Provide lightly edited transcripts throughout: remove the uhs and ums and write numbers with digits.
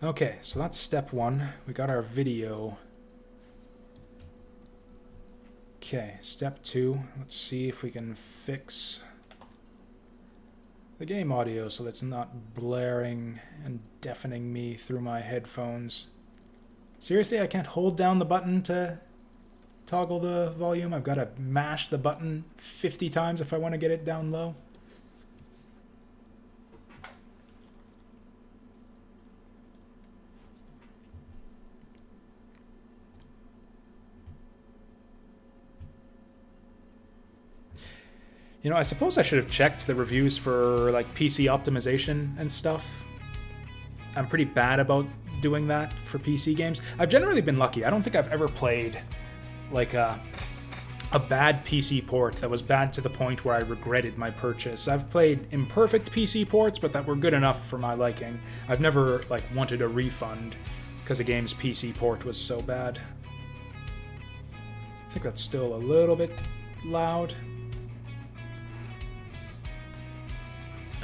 Okay, so that's step one. We got our video. Okay, step two. Let's see if we can fix the game audio so that's not blaring and deafening me through my headphones. Seriously, I can't hold down the button to toggle the volume? I've got to mash the button 50 times if I want to get it down low? You know, I suppose I should have checked the reviews for, like, PC optimization and stuff. I'm pretty bad about doing that for PC games. I've generally been lucky. I don't think I've ever played, like, a bad PC port that was bad to the point where I regretted my purchase. I've played imperfect PC ports, but that were good enough for my liking. I've never, like, wanted a refund because a game's PC port was so bad. I think that's still a little bit loud.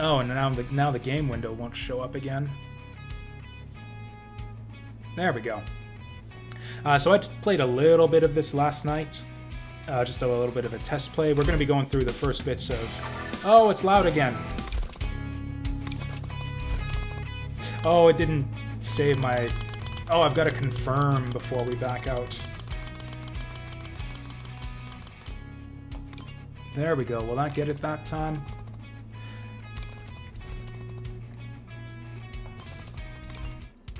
Oh, and now the game window won't show up again. There we go. So I played a little bit of this last night. Just a little bit of a test play. We're going to be going through the first bits of... Oh, it's loud again. Oh, it didn't save my... Oh, I've got to confirm before we back out. There we go. Will that get it that time?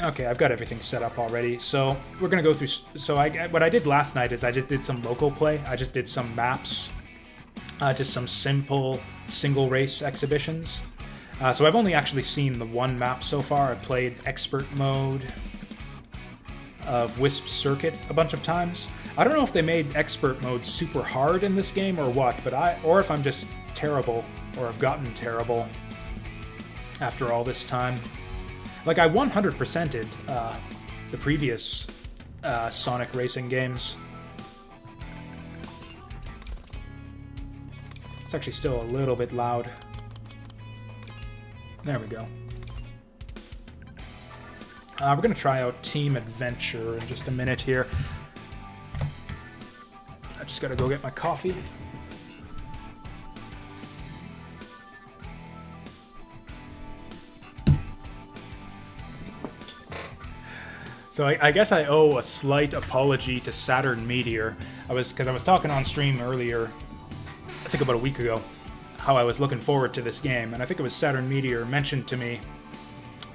Okay, I've got everything set up already. So we're gonna go through. So what I did last night is I just did some local play. I just did some maps, just some simple single race exhibitions. So I've only actually seen the one map so far. I played expert mode of Wisp Circuit a bunch of times. I don't know if they made expert mode super hard in this game or what, but or if I'm just terrible or have gotten terrible after all this time. Like, I 100%ed the previous Sonic racing games. It's actually still a little bit loud. There we go. We're going to try out Team Adventure in just a minute here. I just got to go get my coffee. So I guess I owe a slight apology to Saturn Meteor. Because I was talking on stream earlier, I think about a week ago, how I was looking forward to this game, and I think it was Saturn Meteor mentioned to me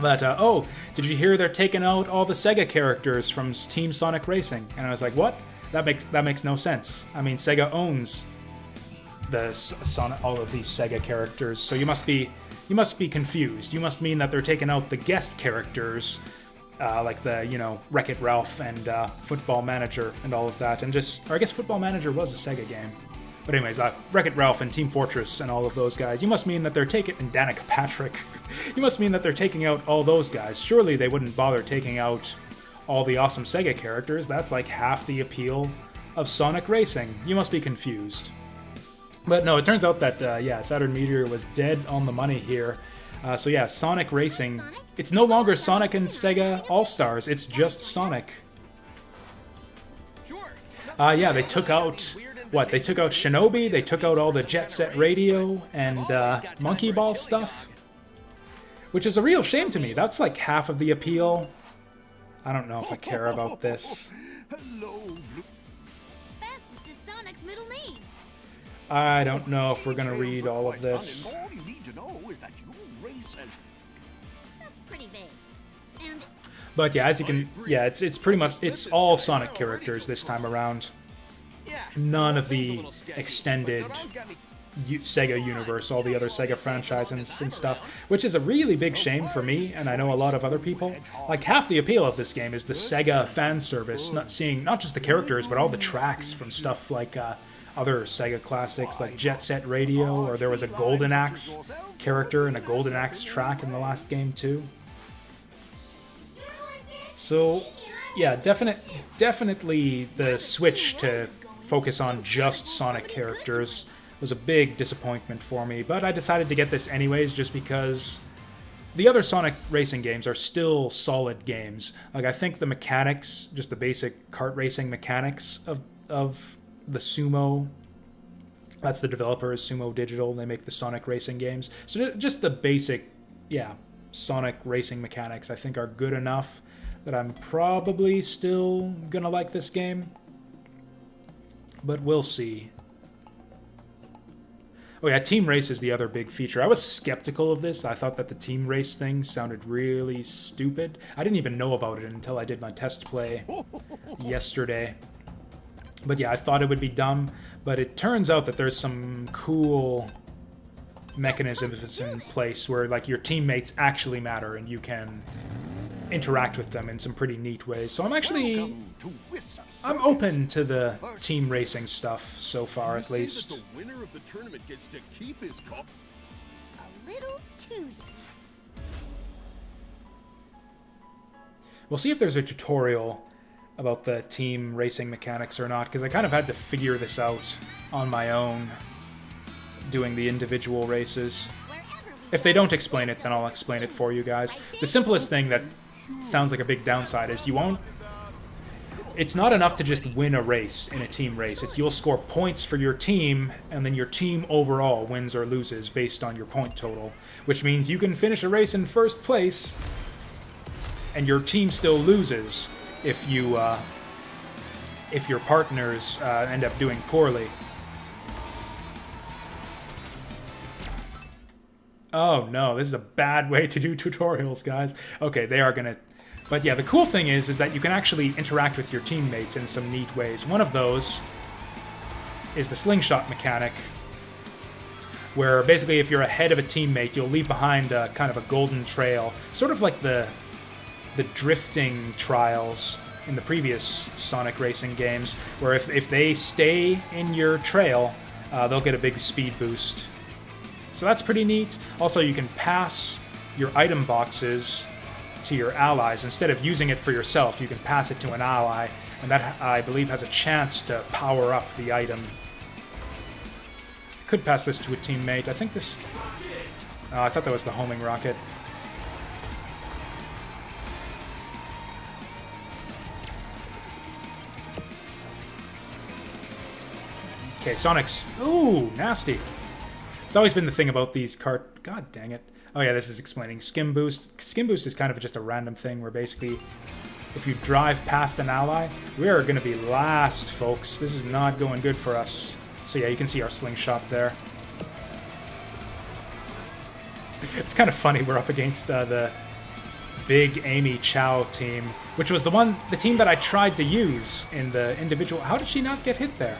that, oh, did you hear they're taking out all the Sega characters from Team Sonic Racing? And I was like, what? That makes no sense. I mean, Sega owns all of these Sega characters, so you must be confused. You must mean that they're taking out the guest characters. Like the, Wreck-It Ralph and Football Manager and all of that. And or I guess Football Manager was a Sega game. But anyways, Wreck-It Ralph and Team Fortress and all of those guys. You must mean that they're and Danica Patrick. You must mean that they're taking out all those guys. Surely they wouldn't bother taking out all the awesome Sega characters. That's like half the appeal of Sonic Racing. You must be confused. But no, it turns out that, Saturn Meteor was dead on the money here. So yeah, Sonic Racing, it's no longer Sonic and Sega All-Stars, it's just Sonic. Yeah, they took out, They took out Shinobi, they took out all the Jet Set Radio and Monkey Ball stuff. Which is a real shame to me, that's like half of the appeal. I don't know if I care about this. I don't know if we're gonna read all of this. But yeah, as you can, it's pretty much, it's all Sonic characters this time around. None of the extended Sega universe, all the other Sega franchises and stuff, which is a really big shame for me, and I know a lot of other people. Like, half the appeal of this game is the Sega fan service, seeing not just the characters, but all the tracks from stuff like other Sega classics like Jet Set Radio, or there was a Golden Axe character and a Golden Axe track in the last game too. So, yeah, definitely the switch to focus on just Sonic characters was a big disappointment for me, but I decided to get this anyways just because the other Sonic racing games are still solid games. Like, I think the mechanics, just the basic kart racing mechanics of the Sumo, that's the developer is Sumo Digital. They make the Sonic racing games. So just the basic, Sonic racing mechanics, I think, are good enough that I'm probably still gonna like this game. But we'll see. Oh yeah, team race is the other big feature. I was skeptical of this. I thought that the team race thing sounded really stupid. I didn't even know about it until I did my test play yesterday. But yeah, I thought it would be dumb. But it turns out that there's some cool mechanisms in place where, like, your teammates actually matter and you can interact with them in some pretty neat ways. So I'm open to the team racing stuff so far, at least. The winner of the tournament gets to keep his cup. A little too. We'll see if there's a tutorial about the team racing mechanics or not, because I kind of had to figure this out on my own, doing the individual races. If they don't explain it, then I'll explain it for you guys. The simplest thing that sounds like a big downside is it's not enough to just win a race in a team race. You'll score points for your team, and then your team overall wins or loses based on your point total, which means you can finish a race in first place, and your team still loses if your partners end up doing poorly. Oh no, this is a bad way to do tutorials, guys. Okay, they are gonna... But yeah, the cool thing is that you can actually interact with your teammates in some neat ways. One of those is the slingshot mechanic, where basically if you're ahead of a teammate, you'll leave behind a kind of a golden trail, sort of like the drifting trials in the previous Sonic racing games, where if they stay in your trail, they'll get a big speed boost. So that's pretty neat. Also, you can pass your item boxes to your allies. Instead of using it for yourself, you can pass it to an ally, and that, I believe, has a chance to power up the item. Could pass this to a teammate. I think this... I thought that was the homing rocket. Okay, Sonic's... Ooh, nasty. It's always been the thing about these cart... God dang it. Oh yeah, this is explaining Skim Boost. Skim Boost is kind of just a random thing where basically if you drive past an ally, we are going to be last, folks. This is not going good for us. So yeah, you can see our slingshot there. It's kind of funny we're up against the big Amy Chow team, which was the team that I tried to use in the individual... How did she not get hit there?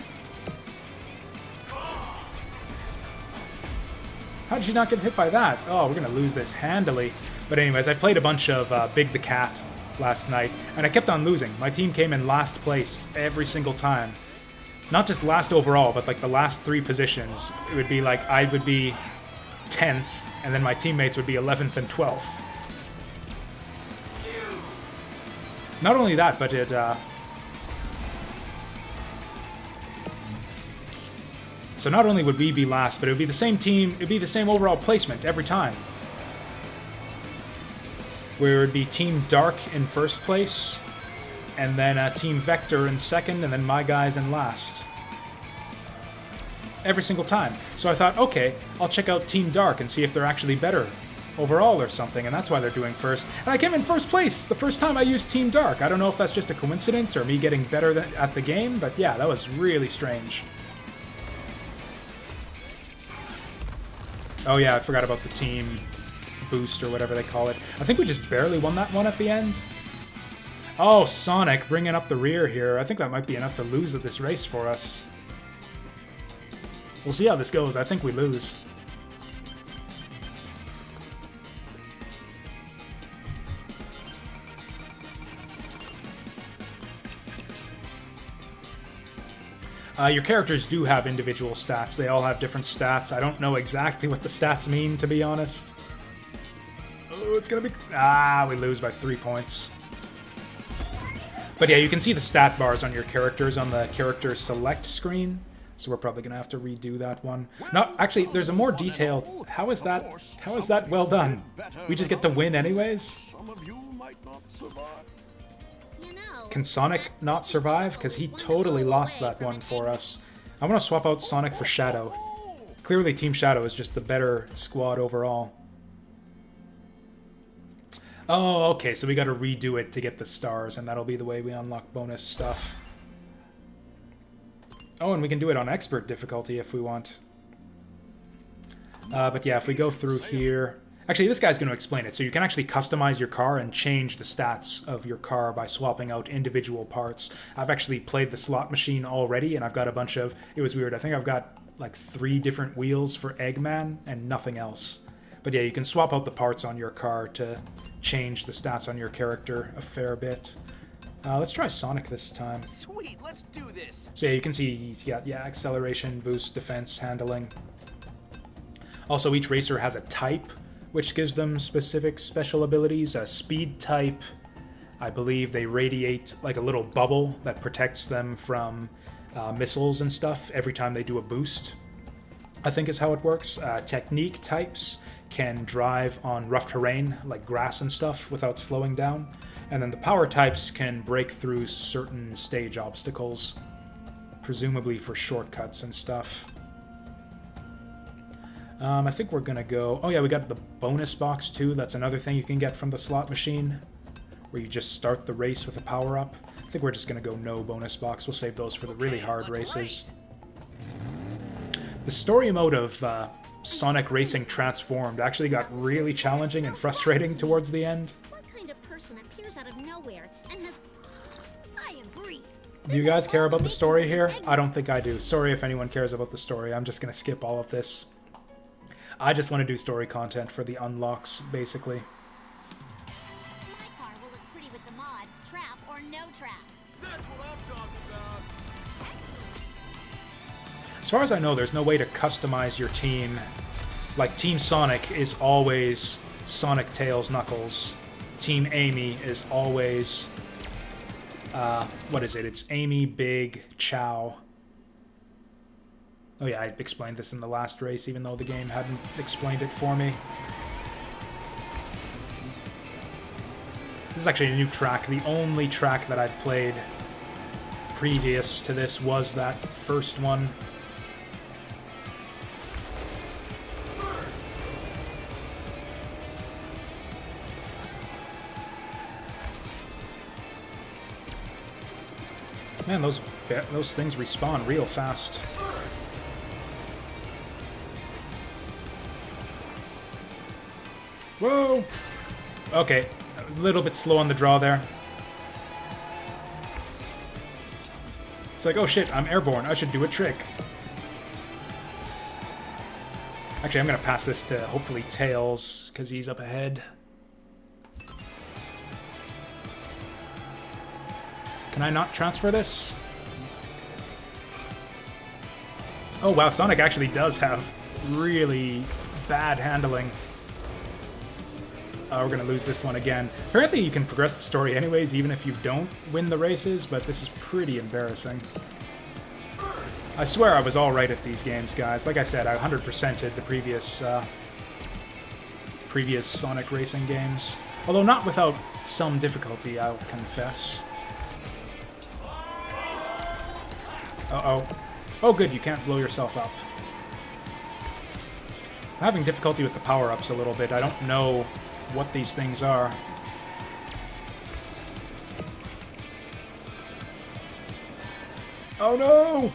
How did she not get hit by that? Oh, we're going to lose this handily. But anyways, I played a bunch of Big the Cat last night, and I kept on losing. My team came in last place every single time. Not just last overall, but like the last 3 positions. It would be like I would be 10th, and then my teammates would be 11th and 12th. Not only that, but it... So not only would we be last, but it would be the same team, it would be the same overall placement every time. Where it would be Team Dark in first place, and then Team Vector in second, and then my guys in last. Every single time. So I thought, okay, I'll check out Team Dark and see if they're actually better overall or something, and that's why they're doing first. And I came in first place the first time I used Team Dark. I don't know if that's just a coincidence or me getting better at the game, but yeah, that was really strange. Oh yeah, I forgot about the team boost or whatever they call it. I think we just barely won that one at the end. Oh, Sonic bringing up the rear here. I think that might be enough to lose at this race for us. We'll see how this goes. I think we lose. Your characters do have individual stats. They all have different stats. I don't know exactly what the stats mean, to be honest. Oh, it's gonna be... Ah, we lose by 3 points. But yeah, you can see the stat bars on your characters on the character select screen. So we're probably gonna have to redo that one. No, actually, there's a more detailed. How is that? How is that well done? We just get to win anyways. Some of you might not survive. You know, Can Sonic not survive? Because he totally lost that one for us. I want to swap out Sonic for Shadow. Clearly, Team Shadow is just the better squad overall. Oh, okay, so we got to redo it to get the stars, and that'll be the way we unlock bonus stuff. Oh, and we can do it on expert difficulty if we want. But yeah, if we go through here... Actually, this guy's going to explain it. So you can actually customize your car and change the stats of your car by swapping out individual parts. I've actually played the slot machine already, and I've got a bunch of... It was weird. I think I've got like 3 different wheels for Eggman and nothing else. But yeah, you can swap out the parts on your car to change the stats on your character a fair bit. Let's try Sonic this time. Sweet, let's do this. So yeah, you can see he's got, yeah, acceleration, boost, defense, handling. Also, each racer has a type, which gives them specific special abilities. A speed type, I believe they radiate like a little bubble that protects them from missiles and stuff every time they do a boost, I think is how it works. Technique types can drive on rough terrain, like grass and stuff, without slowing down. And then the power types can break through certain stage obstacles, presumably for shortcuts and stuff. I think we're gonna go... Oh yeah, we got the bonus box too. That's another thing you can get from the slot machine, where you just start the race with a power-up. I think we're just gonna go no bonus box. We'll save those for the really hard races. The story mode of Sonic Racing Transformed actually got really challenging and frustrating towards the end. what kind of person appears out of nowhere and has... I agree. Do you guys care about the story here? I don't think I do. Sorry if anyone cares about the story. I'm just gonna skip all of this. I just want to do story content for the unlocks, basically. My car will look pretty with the mods, trap or no trap. That's what I'm talking about. Excellent. As far as I know, there's no way to customize your team. Like, Team Sonic is always Sonic, Tails, Knuckles. Team Amy is always... what is it? It's Amy, Big, Chow. Oh yeah, I explained this in the last race, even though the game hadn't explained it for me. This is actually a new track. The only track that I'd played previous to this was that first one. Man, those things respawn real fast. Whoa! Okay, a little bit slow on the draw there. It's like, oh shit, I'm airborne. I should do a trick. Actually, I'm gonna pass this to hopefully Tails, because he's up ahead. Can I not transfer this? Oh wow, Sonic actually does have really bad handling. We're gonna lose this one again. Apparently you can progress the story anyways, even if you don't win the races, but this is pretty embarrassing. I swear I was alright at these games, guys. Like I said, I 100%ed the previous Sonic racing games. Although not without some difficulty, I'll confess. Uh-oh. Oh good, you can't blow yourself up. I'm having difficulty with the power-ups a little bit. I don't know what these things are. Oh no!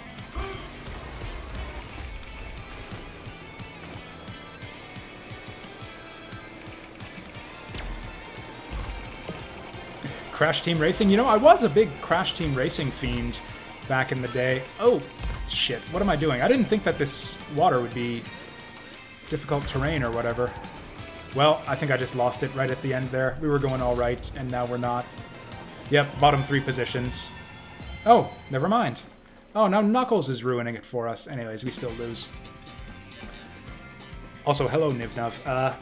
Crash Team Racing? You know, I was a big Crash Team Racing fiend back in the day. Oh, shit. What am I doing? I didn't think that this water would be difficult terrain or whatever. Well, I think I just lost it right at the end there. We were going all right, and now we're not. Yep, bottom 3 positions. Oh, never mind. Oh, now Knuckles is ruining it for us. Anyways, we still lose. Also, hello, Nivnav.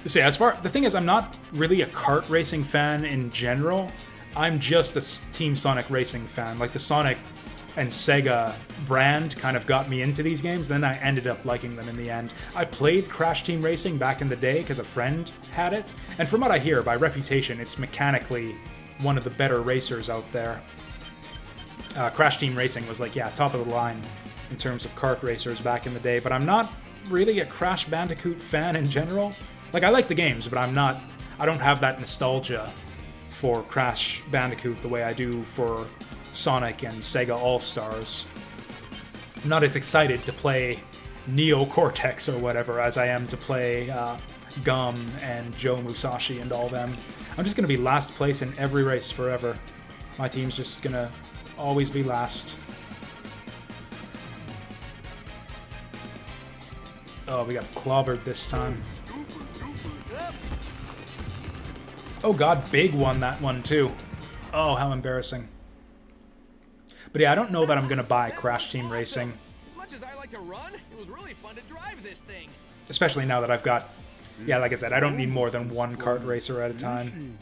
So yeah, the thing is, I'm not really a kart racing fan in general. I'm just a Team Sonic Racing fan. Like, the Sonic and Sega brand kind of got me into these games. Then I ended up liking them in the end. I played Crash Team Racing back in the day because a friend had it, and from what I hear, by reputation, it's mechanically one of the better racers out there. Crash Team Racing was like, yeah, top of the line in terms of kart racers back in the day, but I'm not really a Crash Bandicoot fan in general. Like, I like the games, but I don't have that nostalgia for Crash Bandicoot the way I do for Sonic and Sega All-Stars. I'm not as excited to play Neo Cortex or whatever as I am to play Gum and Joe Musashi and all them. I'm just going to be last place in every race forever. My team's just going to always be last. Oh, we got clobbered this time. Oh god, Big won that one too. Oh, how embarrassing. But yeah, I don't know that I'm going to buy Crash Team Racing. As much as I like to run, it was really fun to drive this thing. Especially now that I've got... Yeah, like I said, I don't need more than one kart racer at a time.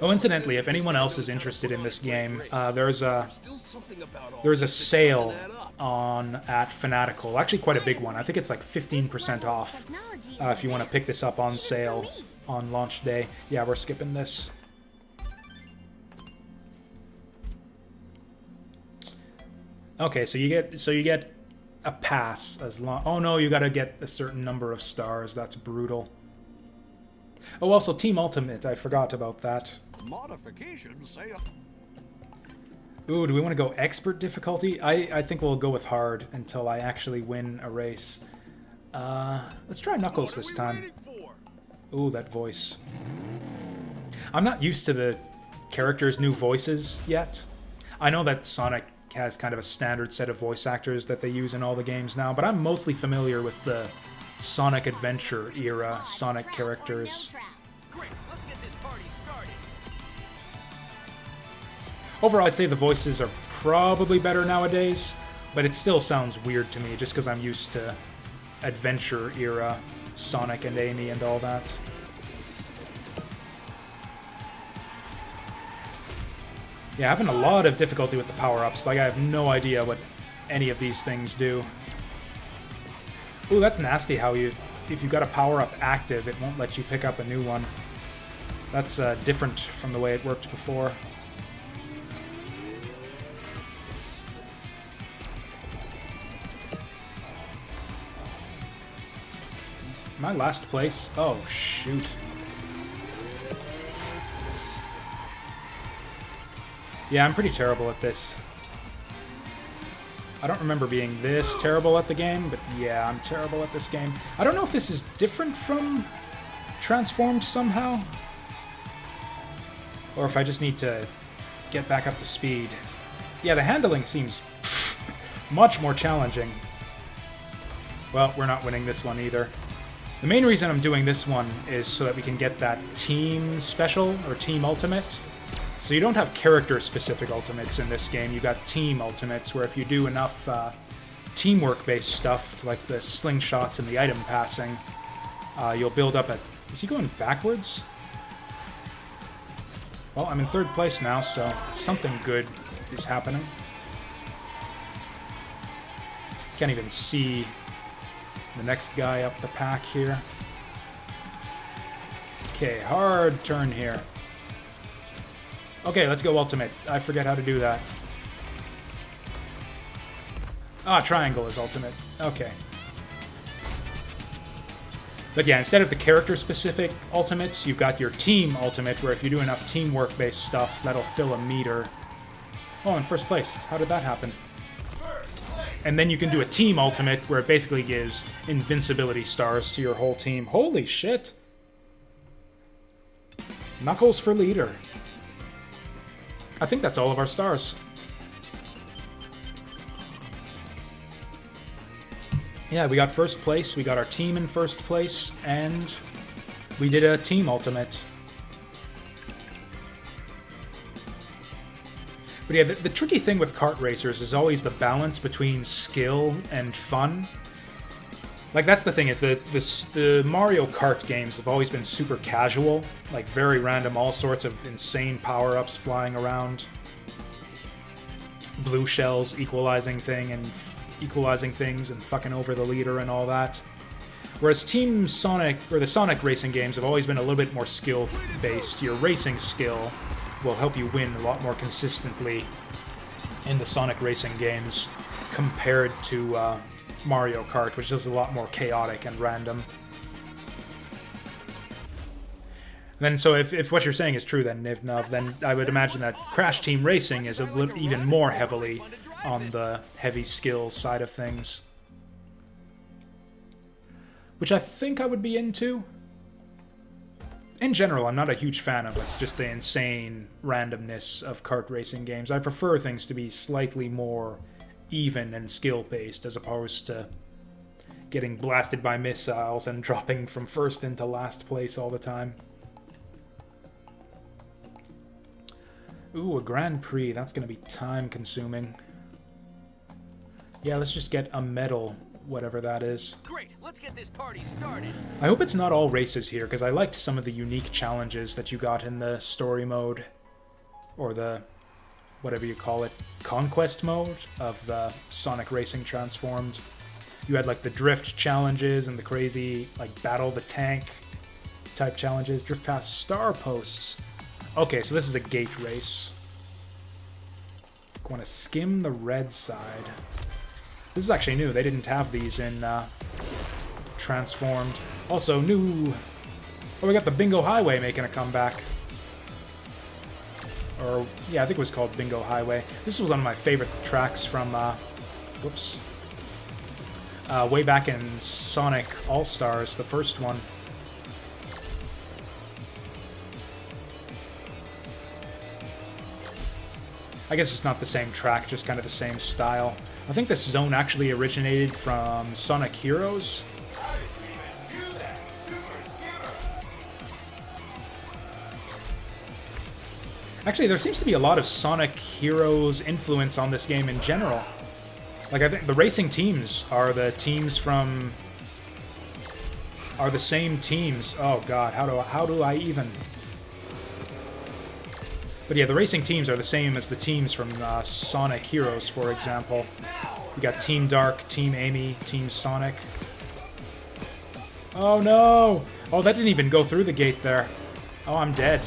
Oh, incidentally, if anyone else is interested in this game, there's a sale on at Fanatical. Actually, quite a big one. I think it's like 15% off if you want to pick this up on sale on launch day. Yeah, we're skipping this. Okay, so you get a pass as long. Oh no, you got to get a certain number of stars. That's brutal. Oh, also Team Ultimate. I forgot about that. Modifications say. Ooh, do we want to go expert difficulty? I think we'll go with hard until I actually win a race. Let's try Knuckles this time. Ooh, that voice. I'm not used to the characters' new voices yet. I know that Sonic has kind of a standard set of voice actors that they use in all the games now, but I'm mostly familiar with the Sonic Adventure era Sonic characters. Great, let's get this party started. Overall, I'd say the voices are probably better nowadays, but it still sounds weird to me just because I'm used to Adventure era Sonic and Amy and all that. Yeah, having a lot of difficulty with the power-ups. Like, I have no idea what any of these things do. Ooh, that's nasty how if you got a power-up active, it won't let you pick up a new one. That's different from the way it worked before. Am I last place? Oh, shoot. Yeah, I'm pretty terrible at this. I don't remember being this terrible at the game, but yeah, I'm terrible at this game. I don't know if this is different from Transformed somehow, or if I just need to get back up to speed. Yeah, the handling seems much more challenging. Well, we're not winning this one either. The main reason I'm doing this one is so that we can get that team special, or team ultimate. So you don't have character-specific ultimates in this game. You got team ultimates, where if you do enough teamwork-based stuff, like the slingshots and the item passing, you'll build up a... Is he going backwards? Well, I'm in third place now, so something good is happening. Can't even see the next guy up the pack here. Okay, hard turn here. Okay, let's go ultimate. I forget how to do that. Ah, triangle is ultimate. Okay. But yeah, instead of the character-specific ultimates, you've got your team ultimate, where if you do enough teamwork-based stuff, that'll fill a meter. Oh, in first place. How did that happen? And then you can do a team ultimate, where it basically gives invincibility stars to your whole team. Holy shit! Knuckles for leader. I think that's all of our stars. Yeah, we got first place, we got our team in first place, and we did a team ultimate. But yeah, the tricky thing with kart racers is always the balance between skill and fun. Like, that's the thing, is the Mario Kart games have always been super casual, like very random, all sorts of insane power-ups flying around. blue shells equalizing things and fucking over the leader and all that. Whereas Team Sonic, or the Sonic racing games, have always been a little bit more skill-based. Your racing skill will help you win a lot more consistently in the Sonic racing games compared to Mario Kart, which is a lot more chaotic and random. Then, so if what you're saying is true, then Nivnov, then I would imagine that Crash Team Racing is even more heavily on the heavy skills side of things. Which I think I would be into. In general, I'm not a huge fan of like just the insane randomness of kart racing games. I prefer things to be slightly more even and skill-based as opposed to getting blasted by missiles and dropping from first into last place all the time. Ooh, a Grand Prix. That's going to be time-consuming. Yeah, let's just get a medal, whatever that is. Great, let's get this party started. I hope it's not all races here, because I liked some of the unique challenges that you got in the story mode, or the, whatever you call it, conquest mode of the Sonic Racing Transformed. You had like the drift challenges and the crazy like battle the tank type challenges, drift past star posts. Okay, so this is a gate race. I want to skim the red side. This is actually new. They didn't have these in Transformed. Also, new... Oh, we got the Bingo Highway making a comeback. Or, yeah, I think it was called Bingo Highway. This was one of my favorite tracks from, whoops. Way back in Sonic All-Stars, the first one. I guess it's not the same track, just kind of the same style. I think this zone actually originated from Sonic Heroes. Actually, there seems to be a lot of Sonic Heroes influence on this game in general. Like, I think the racing teams are the teams from... are the same teams. Oh god, how do I even... But yeah, the racing teams are the same as the teams from Sonic Heroes, for example. You got Team Dark, Team Amy, Team Sonic. Oh no! Oh, that didn't even go through the gate there. Oh, I'm dead.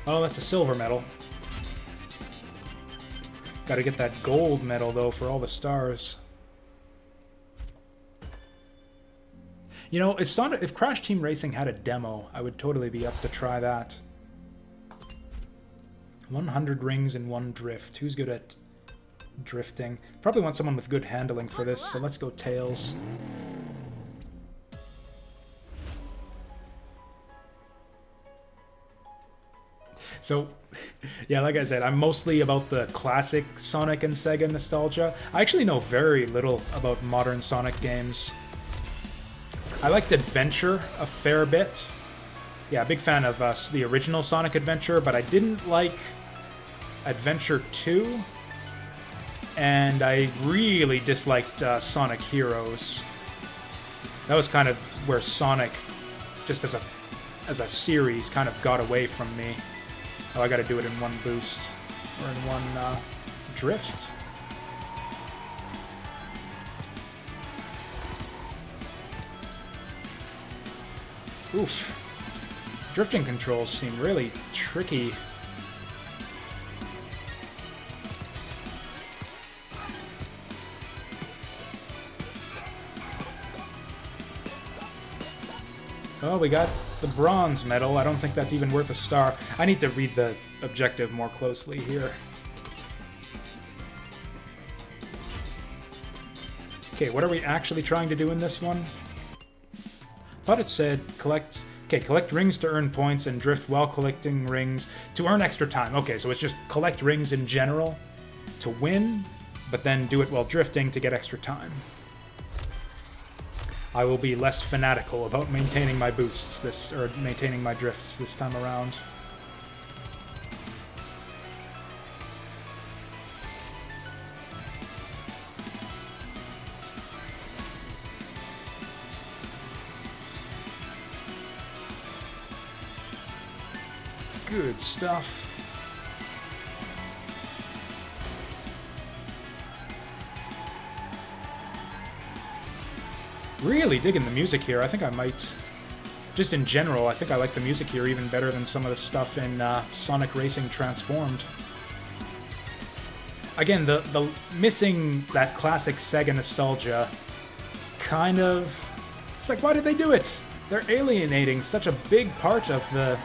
Oh, that's a silver medal. Gotta get that gold medal, though, for all the stars. You know, if Crash Team Racing had a demo, I would totally be up to try that. 100 rings in one drift. Who's good at drifting? Probably want someone with good handling for this, so let's go Tails. So, yeah, like I said, I'm mostly about the classic Sonic and Sega nostalgia. I actually know very little about modern Sonic games. I liked Adventure a fair bit. Yeah, big fan of the original Sonic Adventure, but I didn't like Adventure 2. And I really disliked Sonic Heroes. That was kind of where Sonic, just as a series, kind of got away from me. Oh, I gotta do it in one boost. Or in one drift. Oof. Drifting controls seem really tricky. Oh, we got the bronze medal. I don't think that's even worth a star. I need to read the objective more closely here. Okay, what are we actually trying to do in this one? Thought it said collect rings to earn points and drift while collecting rings to earn extra time. Okay, so it's just collect rings in general to win, but then do it while drifting to get extra time. I will be less fanatical about maintaining my boosts maintaining my drifts this time around. Good stuff. Really digging the music here. I think I might... Just in general, I think I like the music here even better than some of the stuff in Sonic Racing Transformed. Again, the missing that classic Sega nostalgia kind of... It's like, why did they do it? They're alienating such a big part of the...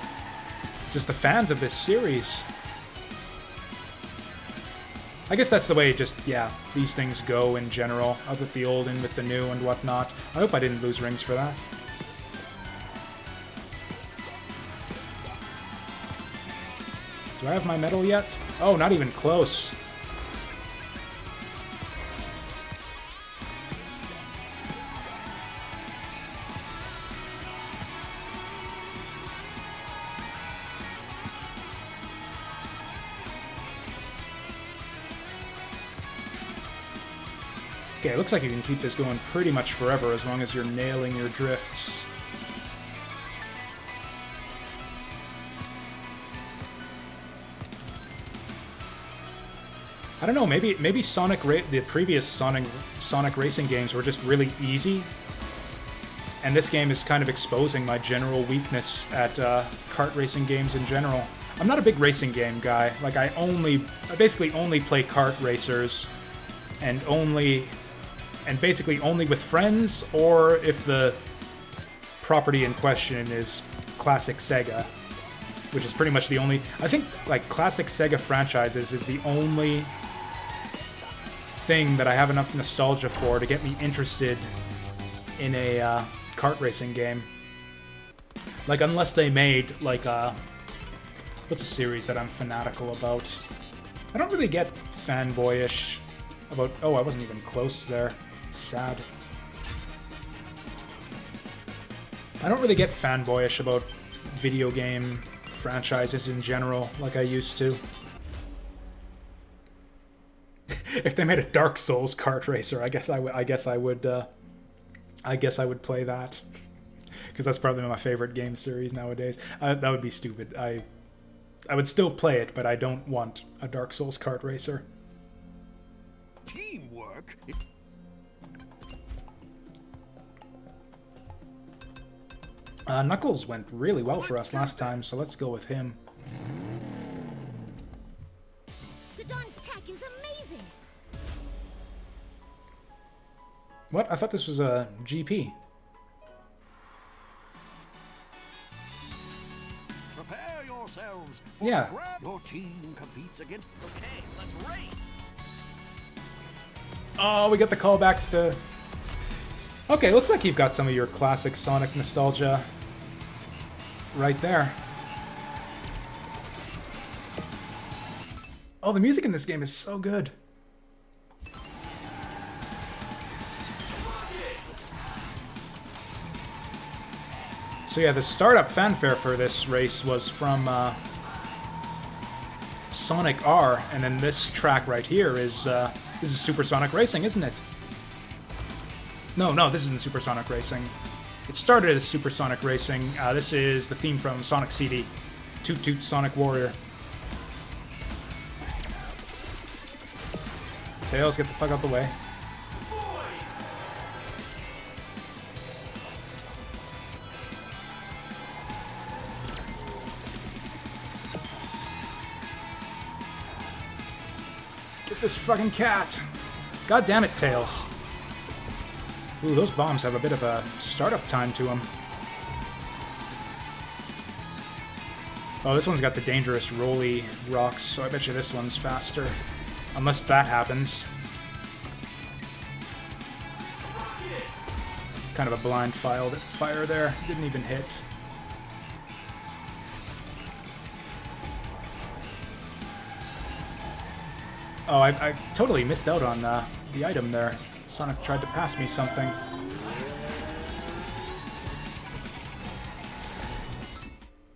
just the fans of this series. I guess that's the way just, yeah, these things go in general. Out with the old, in with the new and whatnot. I hope I didn't lose rings for that. Do I have my medal yet? Oh, not even close. Okay, it looks like you can keep this going pretty much forever as long as you're nailing your drifts. I don't know, maybe the previous Sonic racing games were just really easy, and this game is kind of exposing my general weakness at kart racing games in general. I'm not a big racing game guy. Like, I basically only play kart racers, and basically only with friends, or if the property in question is classic Sega, which is pretty much the only... I think, like, classic Sega franchises is the only thing that I have enough nostalgia for to get me interested in a kart racing game. Like, unless they made, like, what's a series that I'm fanatical about? I don't really get fanboyish about... Oh, I wasn't even close there. Sad. I don't really get fanboyish about video game franchises in general like I used to. If they made a Dark Souls kart racer, I guess I would play that, because that's probably my favorite game series nowadays. That would be stupid. I would still play it, but I don't want a Dark Souls kart racer. Teamwork. Knuckles went really well for us last time, so let's go with him. Dodon's attack is amazing. What? I thought this was a GP. Prepare yourselves. Yeah. Your team competes against. Okay, let's race. Oh, we got the callbacks to... Okay, looks like you've got some of your classic Sonic nostalgia right there. Oh, the music in this game is so good. So yeah, the startup fanfare for this race was from Sonic R, and then this track right here is this is Supersonic Racing, isn't it? No, this isn't Supersonic Racing. It started as Supersonic Racing. This is the theme from Sonic CD. Toot Toot Sonic Warrior. Tails, get the fuck out the way. Get this fucking cat. God damn it, Tails. Ooh, those bombs have a bit of a startup time to them. Oh, this one's got the dangerous rolly rocks, so I bet you this one's faster. Unless that happens. Kind of a blind fire there. Didn't even hit. Oh, I totally missed out on the item there. Sonic tried to pass me something.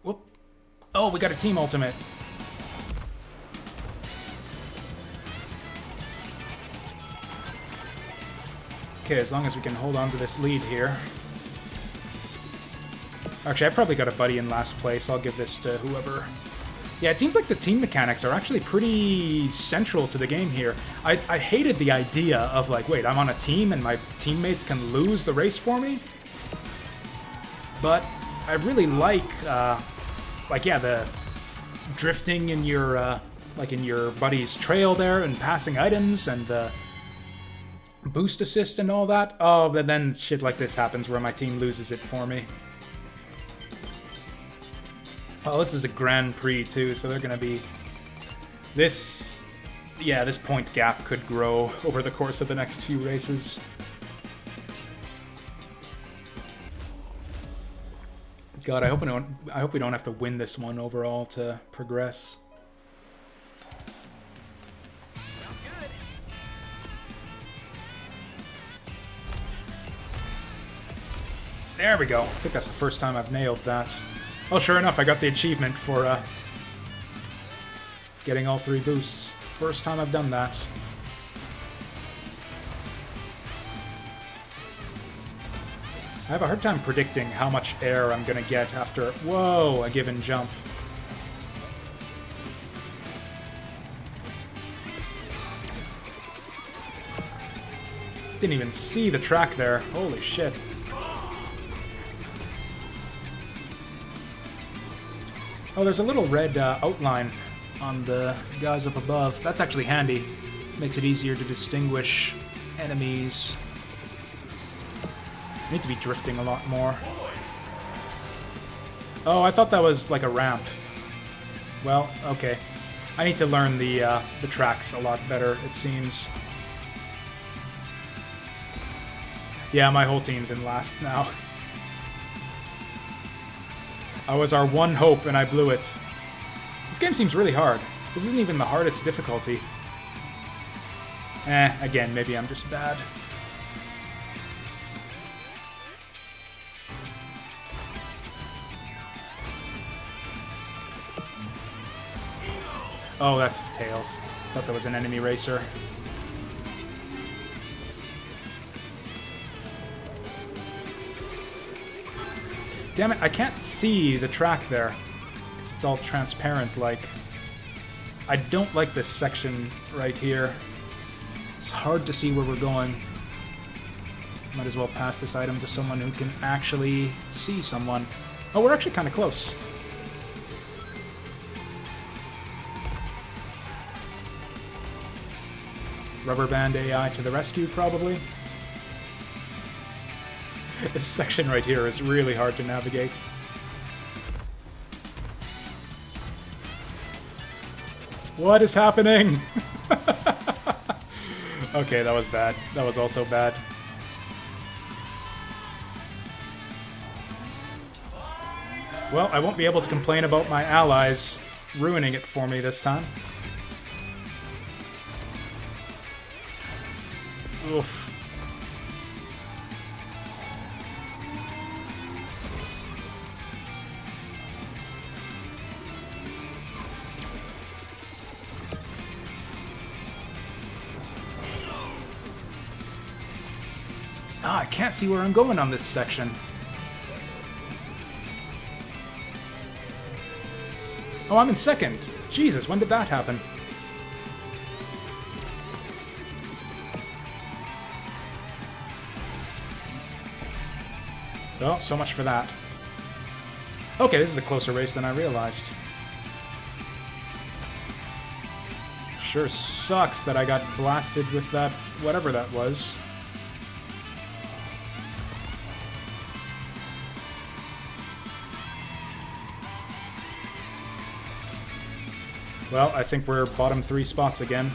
Whoop. Oh, we got a team ultimate. Okay, as long as we can hold on to this lead here. Actually, I probably got a buddy in last place. I'll give this to whoever Yeah, it seems like the team mechanics are actually pretty central to the game here. I hated the idea of like, wait, I'm on a team and my teammates can lose the race for me? But I really like yeah, the drifting in your, like in your buddy's trail there and passing items and the boost assist and all that. Oh, but then shit like this happens where my team loses it for me. Oh, this is a Grand Prix too, so they're gonna be... This... Yeah, this point gap could grow over the course of the next few races. God, I hope we don't have to win this one overall to progress. Good. There we go. I think that's the first time I've nailed that. Oh, sure enough, I got the achievement for getting all 3 boosts. First time I've done that. I have a hard time predicting how much air I'm gonna get after, whoa, a given jump. Didn't even see the track there. Holy shit. Oh, there's a little red outline on the guys up above. That's actually handy. Makes it easier to distinguish enemies. I need to be drifting a lot more. Oh, I thought that was like a ramp. Well, okay. I need to learn the tracks a lot better, it seems. Yeah, my whole team's in last now. I was our one hope, and I blew it. This game seems really hard. This isn't even the hardest difficulty. Again, maybe I'm just bad. Oh, that's Tails. Thought that was an enemy racer. Damn it, I can't see the track there. Because it's all transparent, like... I don't like this section right here. It's hard to see where we're going. Might as well pass this item to someone who can actually see someone. Oh, we're actually kind of close. Rubber band AI to the rescue, probably. This section right here is really hard to navigate. What is happening? Okay, that was bad. That was also bad. Well, I won't be able to complain about my allies ruining it for me this time. Oof. Ah, I can't see where I'm going on this section. Oh, I'm in second. Jesus, when did that happen? Well, so much for that. Okay, this is a closer race than I realized. Sure sucks that I got blasted with that, whatever that was. Well, I think we're bottom 3 spots again.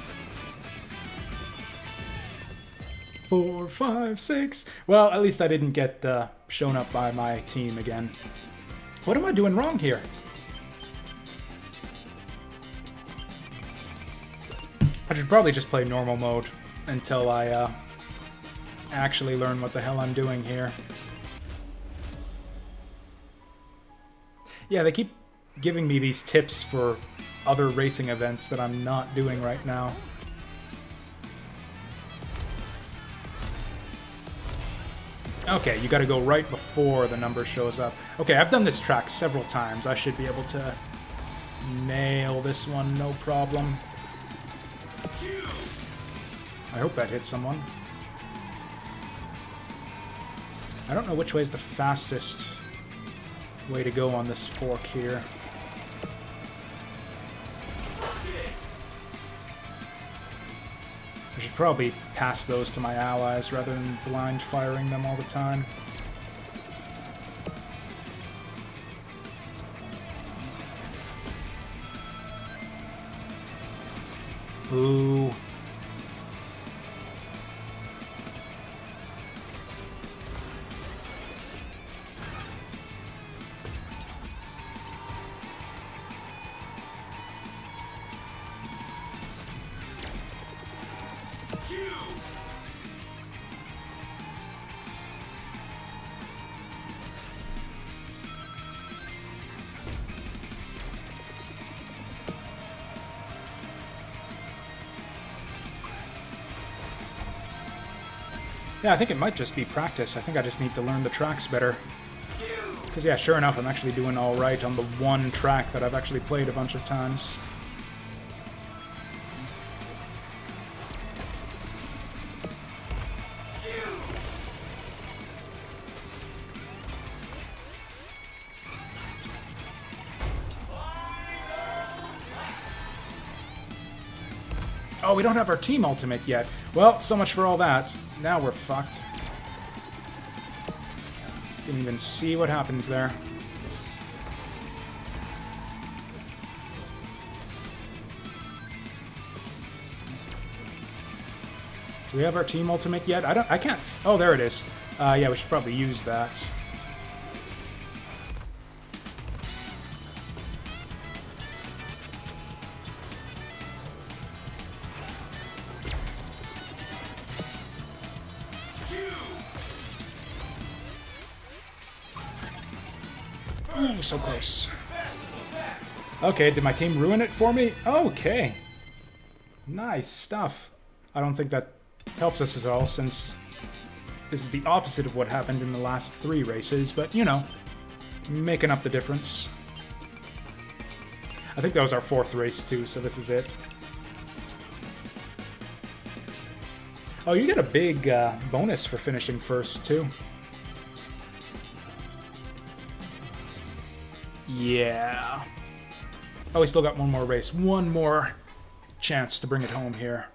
4, 5, 6. Well, at least I didn't get shown up by my team again. What am I doing wrong here? I should probably just play normal mode until I actually learn what the hell I'm doing here. Yeah, they keep giving me these tips for other racing events that I'm not doing right now. Okay, you gotta go right before the number shows up. Okay, I've done this track several times. I should be able to nail this one, no problem. I hope that hit someone. I don't know which way is the fastest way to go on this fork here. I should probably pass those to my allies rather than blind firing them all the time. Ooh. Yeah, I think it might just be practice. I think I just need to learn the tracks better. Because, yeah, sure enough, I'm actually doing alright on the one track that I've actually played a bunch of times. Oh, we don't have our team ultimate yet. Well, so much for all that. Now we're fucked. Didn't even see what happened there. Do we have our team ultimate yet? I can't... Oh, there it is. Yeah, we should probably use that. Ooh, so close. Okay, did my team ruin it for me? Okay. Nice stuff. I don't think that helps us at all, since this is the opposite of what happened in the last 3 races, but, you know, making up the difference. I think that was our 4th race, too, so this is it. Oh, you get a big bonus for finishing first, too. Yeah. Oh, we still got one more race. One more chance to bring it home here.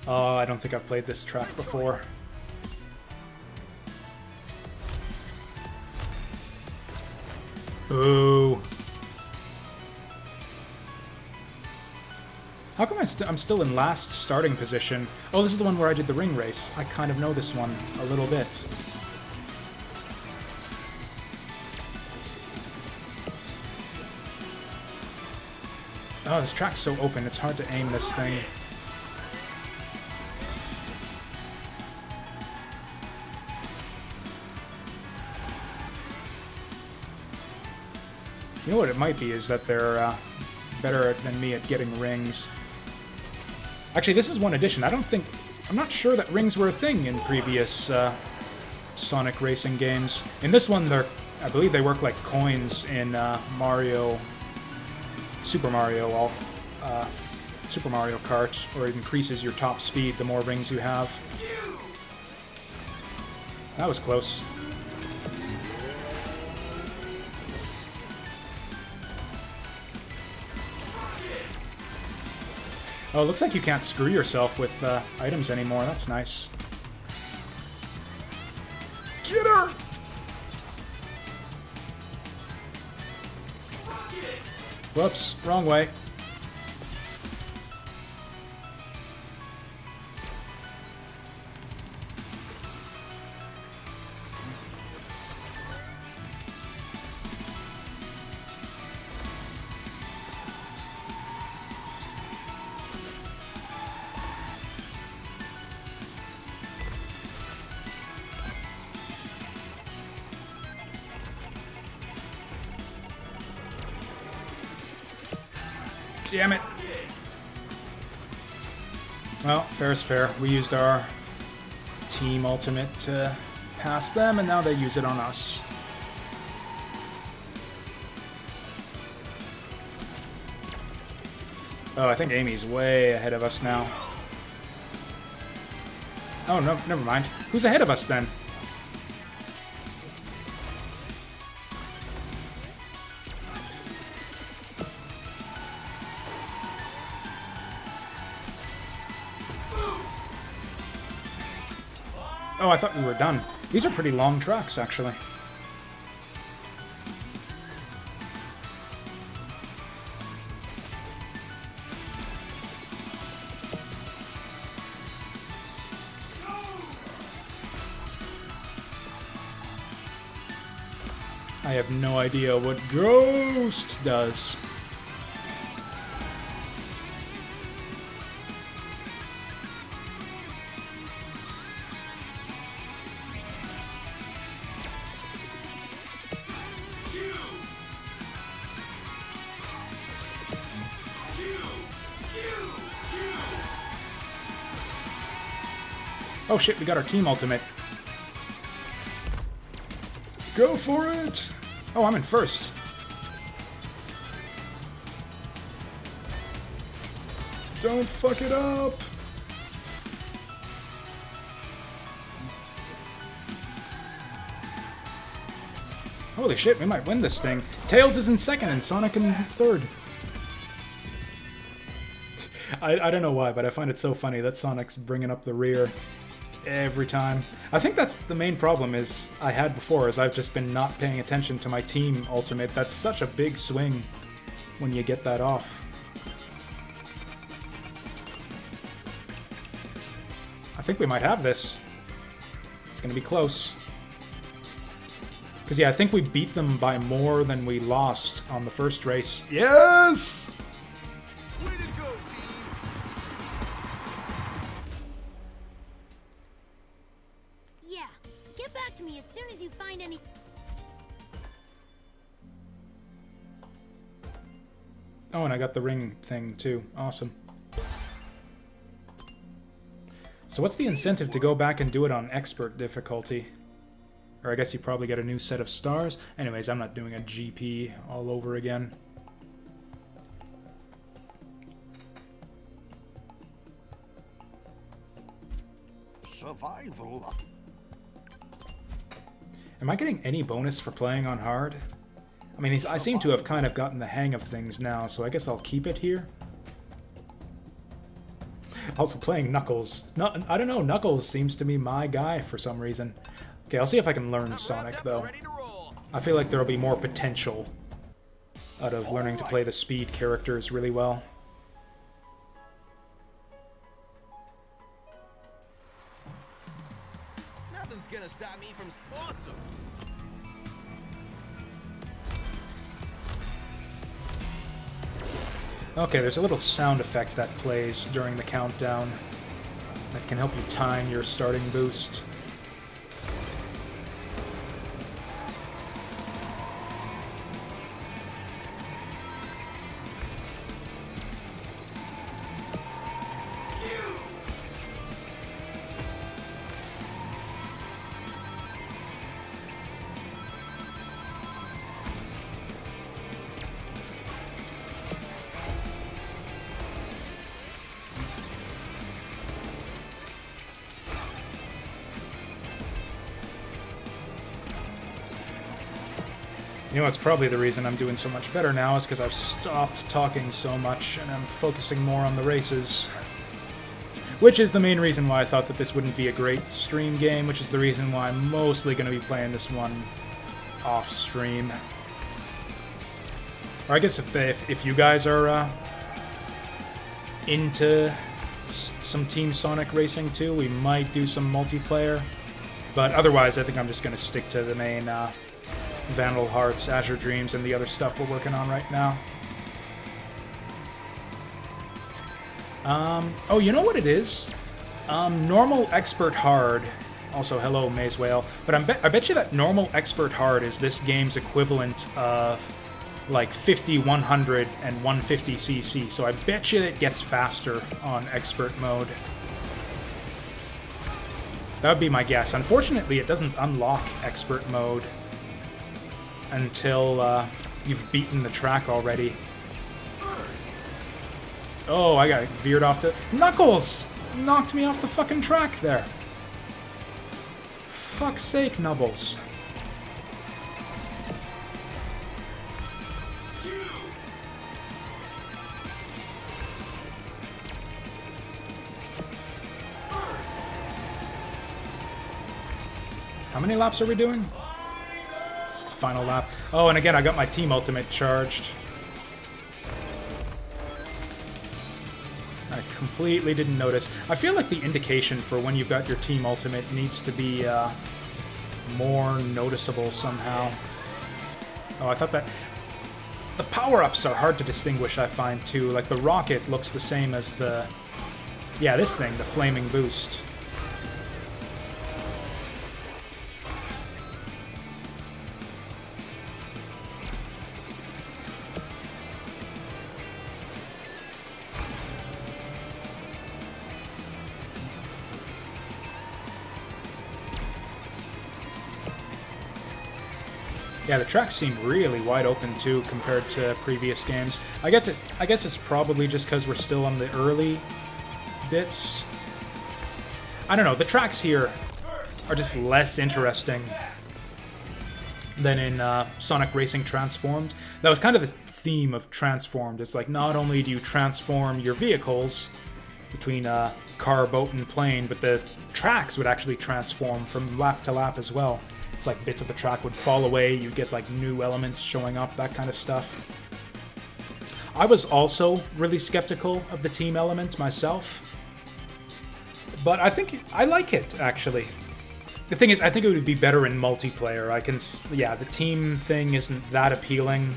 Oh, I don't think I've played this track before. Ooh. How come I'm still in last starting position? Oh, this is the one where I did the ring race. I kind of know this one a little bit. Oh, this track's so open, it's hard to aim this thing. You know what it might be is that they're better than me at getting rings. Actually, this is one addition. I'm not sure that rings were a thing in previous Sonic racing games. In this one, I believe they work like coins in Super Mario Kart, or it increases your top speed the more rings you have. That was close. Oh, it looks like you can't screw yourself with items anymore. That's nice. Get her! Whoops, wrong way. Damn it. Well, fair is fair. We used our team ultimate to pass them, and now they use it on us. Oh, I think Amy's way ahead of us now. Oh, no, never mind. Who's ahead of us then? Oh, I thought we were done. These are pretty long tracks, actually. I have no idea what Ghost does. Oh shit, we got our team ultimate. Go for it! Oh, I'm in first. Don't fuck it up! Holy shit, we might win this thing. Tails is in second and Sonic in third. I don't know why, but I find it so funny that Sonic's bringing up the rear every time. I think that's the main problem is I had before, is I've just been not paying attention to my team ultimate. That's such a big swing when you get that off. I think we might have this. It's gonna be close. Because yeah, I think we beat them by more than we lost on the first race. Yes! Way to go, team! Yeah, get back to me as soon as you find any... Oh, and I got the ring thing too. Awesome. So what's the incentive to go back and do it on expert difficulty? Or I guess you probably get a new set of stars. Anyways, I'm not doing a GP all over again. Survival. Am I getting any bonus for playing on hard? I mean, I seem to have kind of gotten the hang of things now, so I guess I'll keep it here. Also playing Knuckles. No, I don't know, Knuckles seems to be my guy for some reason. Okay, I'll see if I can learn Sonic, though. I feel like there'll be more potential out of learning to play the speed characters really well. Nothing's gonna stop me from... Awesome! Okay, there's a little sound effect that plays during the countdown that can help you time your starting boost. You know, it's probably the reason I'm doing so much better now is because I've stopped talking so much and I'm focusing more on the races. Which is the main reason why I thought that this wouldn't be a great stream game, which is the reason why I'm mostly going to be playing this one off stream. Or I guess if you guys are into some Team Sonic racing too, we might do some multiplayer. But otherwise, I think I'm just going to stick to the main Vandal Hearts, Azure Dreams, and the other stuff we're working on right now. Oh, you know what it is? Normal Expert Hard. Also, hello, Maze Whale. But I bet you that Normal Expert Hard is this game's equivalent of like 50, 100, and 150cc. So I bet you it gets faster on Expert mode. That would be my guess. Unfortunately, it doesn't unlock Expert mode until you've beaten the track already. Oh, I got veered off to... Knuckles! Knocked me off the fucking track there. Fuck's sake, Nubbles. How many laps are we doing? It's the final lap. Oh, and again, I got my team ultimate charged. I completely didn't notice. I feel like the indication for when you've got your team ultimate needs to be more noticeable somehow. Oh, I thought that... The power-ups are hard to distinguish, I find, too. Like, the rocket looks the same as the... Yeah, this thing, the flaming boost. Yeah, the tracks seem really wide open too compared to previous games. I guess it's probably just because we're still on the early bits. I don't know, the tracks here are just less interesting than in Sonic Racing Transformed. That was kind of the theme of Transformed. It's like, not only do you transform your vehicles between car, boat, and plane, but the tracks would actually transform from lap to lap as well. It's like bits of the track would fall away, you get like new elements showing up, that kind of stuff. I was also really skeptical of the team element myself, but I like it, actually. The thing is, I think it would be better in multiplayer. Yeah, the team thing isn't that appealing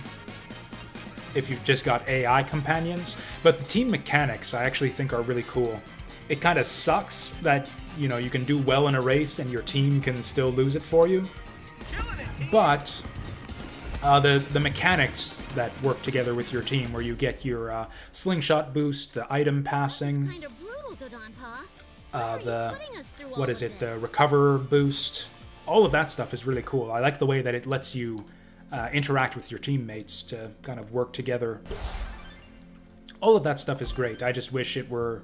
if you've just got AI companions, but the team mechanics I actually think are really cool. It kind of sucks that, you know, you can do well in a race and your team can still lose it for you. But the mechanics that work together with your team, where you get your slingshot boost, the item passing, Kind of brutal, Dodonpa. the recover boost, all of that stuff is really cool. I like the way that it lets you interact with your teammates to kind of work together. All of that stuff is great. I just wish it were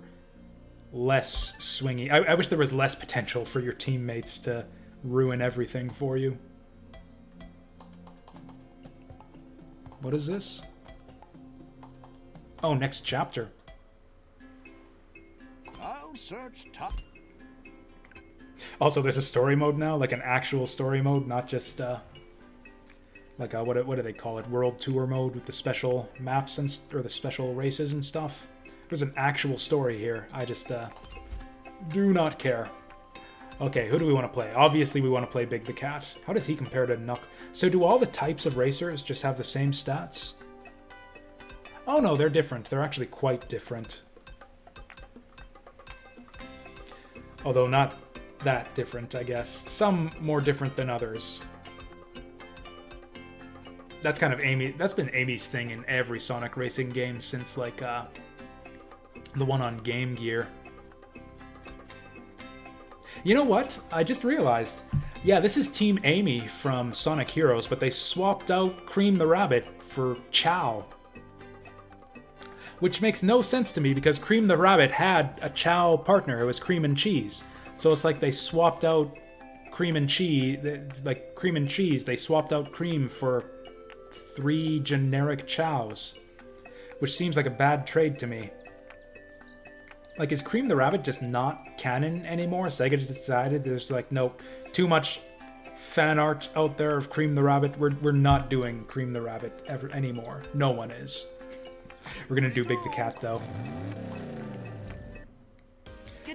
less swingy. I wish there was less potential for your teammates to ruin everything for you. What is this? Oh, next chapter. I'll search top. Also, there's a story mode now, like an actual story mode, not just like a, what do they call it? World Tour mode with the special maps and or the special races and stuff. There's an actual story here. I just do not care. Okay, who do we want to play? Obviously, we want to play Big the Cat. How does he compare to Knuck? So do all the types of racers just have the same stats? Oh no, they're different. They're actually quite different. Although not that different, I guess. Some more different than others. That's kind of that's been Amy's thing in every Sonic Racing game since, like, the one on Game Gear. You know what? I just realized. Yeah, this is Team Amy from Sonic Heroes, but they swapped out Cream the Rabbit for Chow. Which makes no sense to me, because Cream the Rabbit had a Chow partner who was Cream and Cheese. So it's like they swapped out Cream and Cheese, like Cream and Cheese, they swapped out Cream for 3 generic Chows. Which seems like a bad trade to me. Like, is Cream the Rabbit just not canon anymore? Sega just decided there's like, nope, too much fan art out there of Cream the Rabbit. We're not doing Cream the Rabbit ever anymore. No one is. We're gonna do Big the Cat though.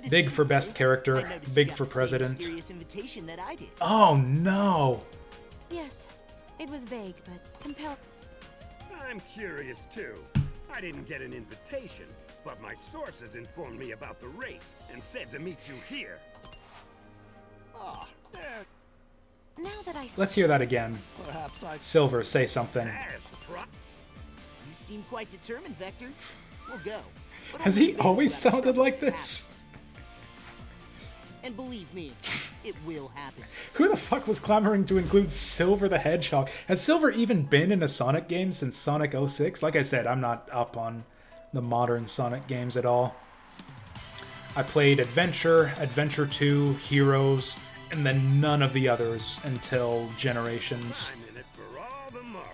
Big for best character, big for president. Oh no! Yes, it was vague, but compelled. I'm curious too. I didn't get an invitation, but my sources informed me about the race and said to meet you here. Ah, there. Now that I Let's hear that again. Perhaps I. Silver, say something. You You seem quite determined, Vector. We'll go. But Has only he if they always let us sounded know like it this? happens. And believe me, it will happen. Who the fuck was clamoring to include Silver the Hedgehog? Has Silver even been in a Sonic game since Sonic 06? Like I said, I'm not up on the modern Sonic games at all. I played Adventure, Adventure 2, Heroes, and then none of the others until Generations. I'm in it for all the marbles.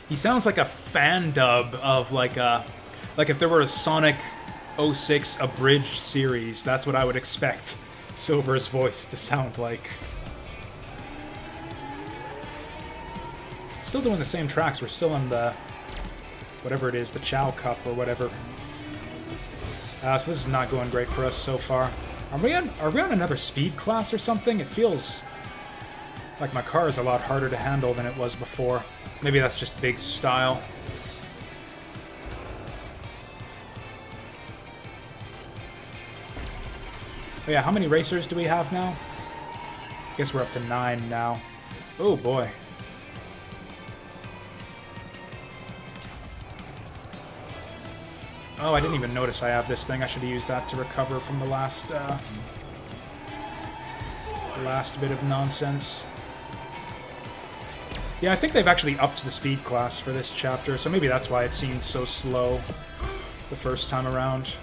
He sounds like a fan dub of like if there were a Sonic 06 abridged series, that's what I would expect Silver's voice to sound like. Still doing the same tracks. We're still in the whatever it is, the Chow Cup or whatever. So this is not going great for us so far. Are we on another speed class or something? It feels like my car is a lot harder to handle than it was before. Maybe that's just big style. Oh yeah, how many racers do we have now? I guess we're up to 9 now. Oh boy. Oh, I didn't even notice I have this thing. I should have used that to recover from the last bit of nonsense. Yeah, I think they've actually upped the speed class for this chapter, so maybe that's why it seemed so slow the first time around.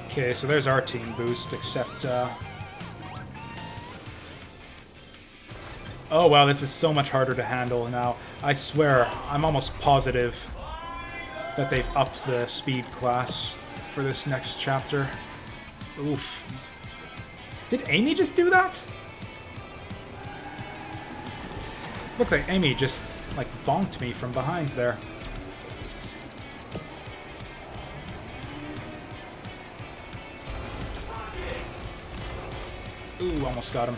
Okay, so there's our team boost, except... Oh wow, this is so much harder to handle now. I swear, I'm almost positive that they've upped the speed class for this next chapter. Oof. Did Amy just do that? Looked like Amy just, like, bonked me from behind there. Ooh, almost got him.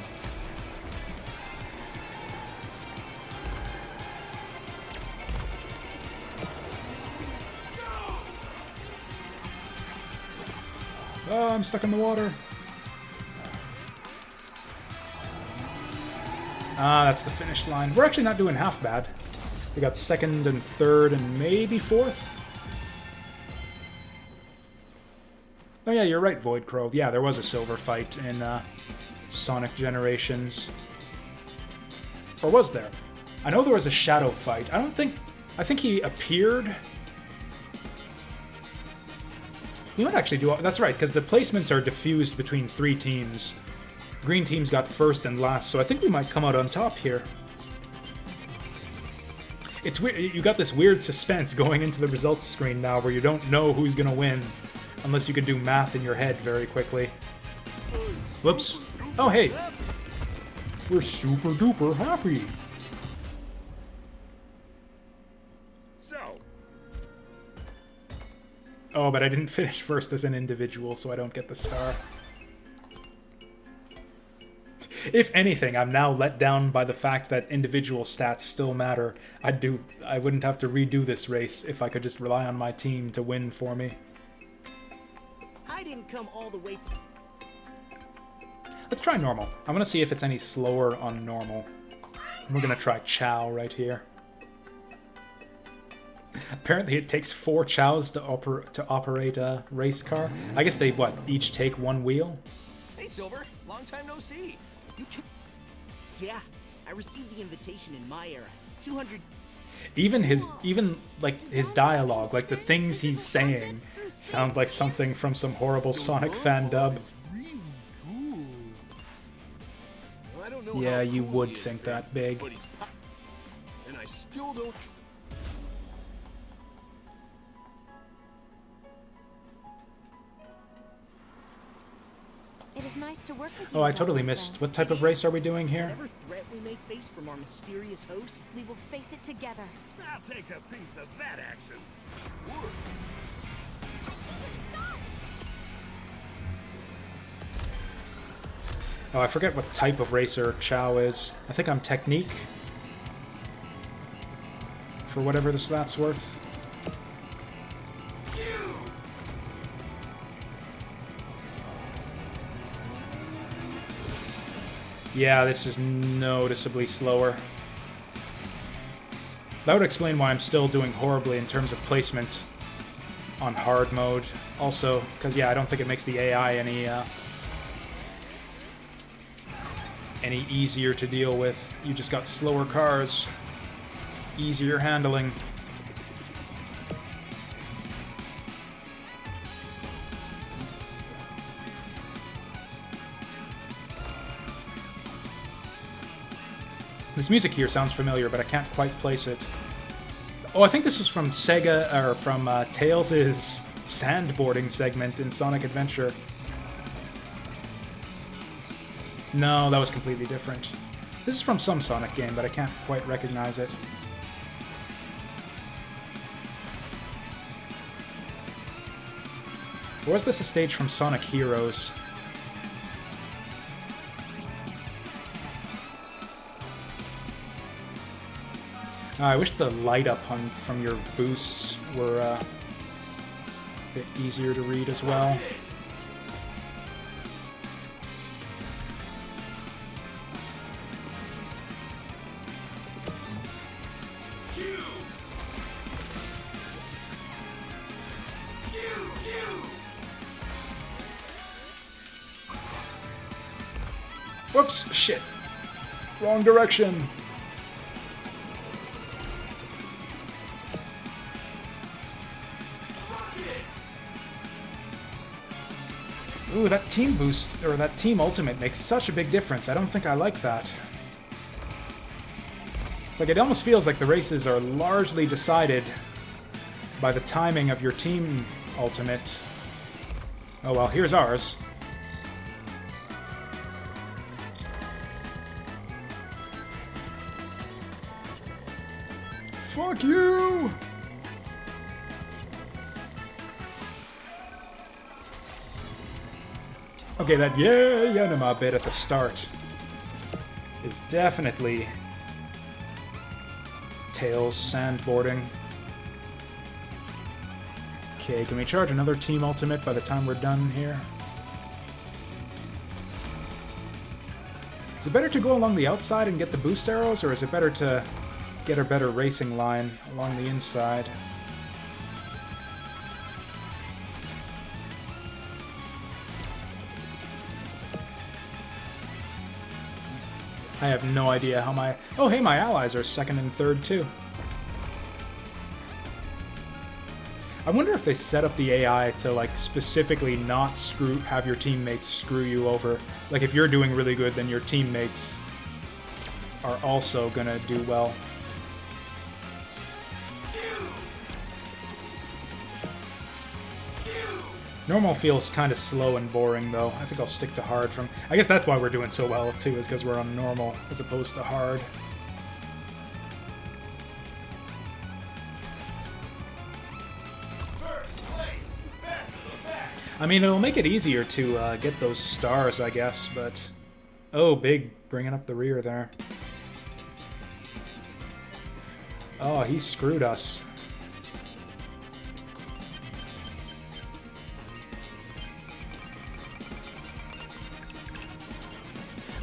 Oh, I'm stuck in the water. Ah, that's the finish line. We're actually not doing half bad. We got 2nd and 3rd and maybe 4th. Oh yeah, you're right, Void Crow. Yeah, there was a silver fight in Sonic Generations. Or was there? I know there was a shadow fight. I think he appeared... You might actually do... That's right, because the placements are diffused between 3 teams. Green team's got 1st and last, so I think we might come out on top here. It's weird. You got this weird suspense going into the results screen now where you don't know who's going to win unless you can do math in your head very quickly. Whoops. Oh, hey. We're super duper happy. Oh, but I didn't finish 1st as an individual, so I don't get the star. If anything, I'm now let down by the fact that individual stats still matter. I wouldn't have to redo this race if I could just rely on my team to win for me. I didn't come all the way. Let's try normal. I want to see if it's any slower on normal. We're going to try Chow right here. Apparently it takes 4 Chows to operate a race car. I guess they, what, each take 1 wheel? Hey, Silver. Long time no see. Yeah, I received the invitation in my era. 200... Even his dialogue, like the things he's saying, sound like something from some horrible Sonic fan dub. Yeah, you would think that big. And I still don't. It is nice to work with you. Oh, I totally missed. What type of race are we doing here? Whatever threat we may face from our mysterious host, We will face it together. I'll take a piece of that action. Oh, I forget what type of racer Chow is. I think I'm Technique. For whatever that's worth. Yeah, this is noticeably slower. That would explain why I'm still doing horribly in terms of placement. on hard mode. Also, because yeah, I don't think it makes the AI any easier to deal with. You just got slower cars, easier handling. This music here sounds familiar, but I can't quite place it. Oh, I think this was from Sega, or from Tails' sandboarding segment in Sonic Adventure. No, that was completely different. This is from some Sonic game, but I can't quite recognize it. Or was this a stage from Sonic Heroes? I wish the light up from your boosts were a bit easier to read as well. Whoops! Shit! Wrong direction! Ooh, that team boost, or that team ultimate makes such a big difference. I don't think I like that. It's like, it almost feels like the races are largely decided by the timing of your team ultimate. Oh well, here's ours. Fuck you! Okay, that Yanima bit at the start is definitely Tails sandboarding. Okay, can we charge another team ultimate by the time we're done here? Is it better to go along the outside and get the boost arrows, or is it better to get a better racing line along the inside? I have no idea how my... Oh, hey, my allies are second and third, too. I wonder if they set up the AI to, like, specifically not have your teammates screw you over. Like, if you're doing really good, then your teammates are also gonna do well. Normal feels kind of slow and boring, though. I think I'll stick to hard from... I guess that's why we're doing so well, too, is because we're on normal as opposed to hard. I mean, it'll make it easier to get those stars, I guess, but... Oh, Big bringing up the rear there. Oh, he screwed us.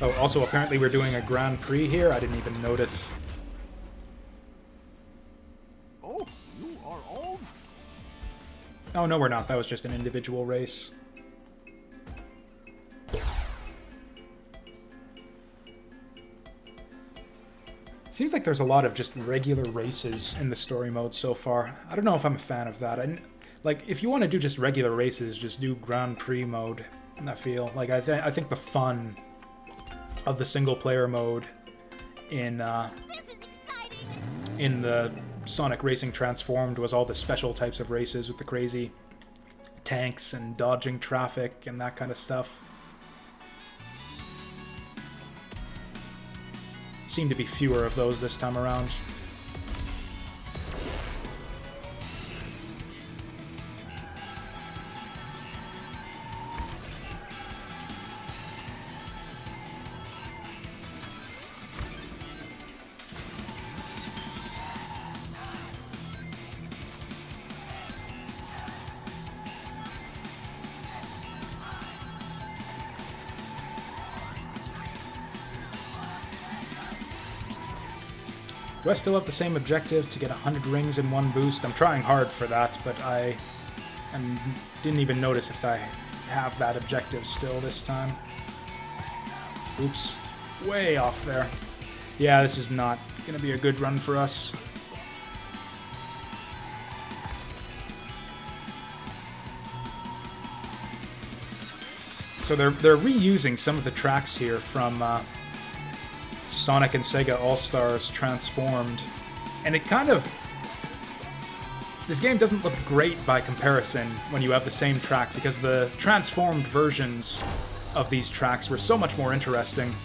Oh, also, apparently we're doing a Grand Prix here. I didn't even notice. Oh, you are all... Oh, no, we're not. That was just an individual race. Seems like there's a lot of just regular races in the story mode so far. I don't know if I'm a fan of that. Like, if you want to do just regular races, just do Grand Prix mode, I feel. Like, I think the fun of the single-player mode in the Sonic Racing Transformed was all the special types of races with the crazy tanks and dodging traffic and that kind of stuff. Seem to be fewer of those this time around. Do I still have the same objective to get 100 rings in one boost? I'm trying hard for that, but I And didn't even notice if I have that objective still this time. Oops. Way off there. Yeah, this is not going to be a good run for us. So they're reusing some of the tracks here from Sonic and Sega All-Stars Transformed. And it kind of... This game doesn't look great by comparison when you have the same track, because the transformed versions of these tracks were so much more interesting.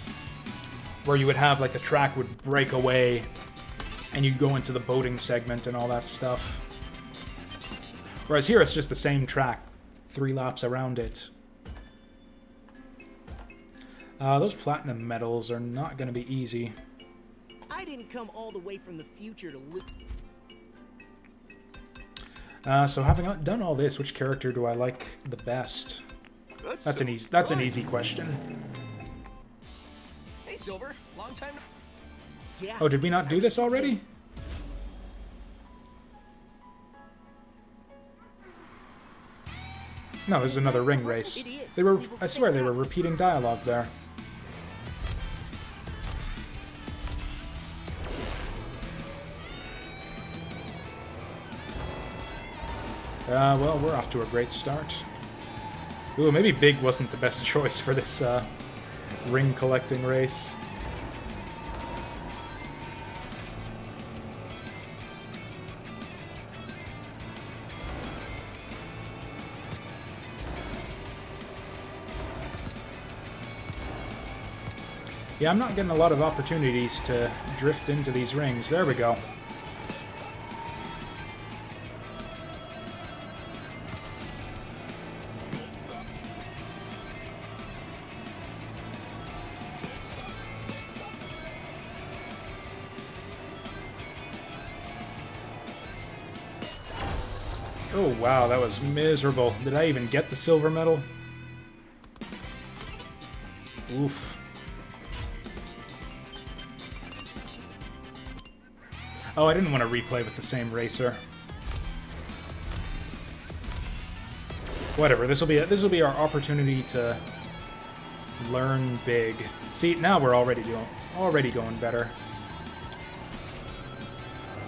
Where you would have, like, the track would break away and you'd go into the boating segment and all that stuff. Whereas here it's just the same track, 3 laps around it. Those platinum medals are not going to be easy. I didn't come all the way from the future to live. So having done all this, which character do I like the best? That's an easy question. Hey, Silver. Long time. Yeah. Oh, did we not do this already? No, this is another ring race. It is. They were, I swear they were repeating dialogue there. Well, we're off to a great start. Ooh, maybe Big wasn't the best choice for this ring collecting race. Yeah, I'm not getting a lot of opportunities to drift into these rings. There we go. Oh wow, that was miserable. Did I even get the silver medal? Oof. Oh, I didn't want to replay with the same racer. Whatever. This will be our opportunity to learn Big. See, now we're already going better.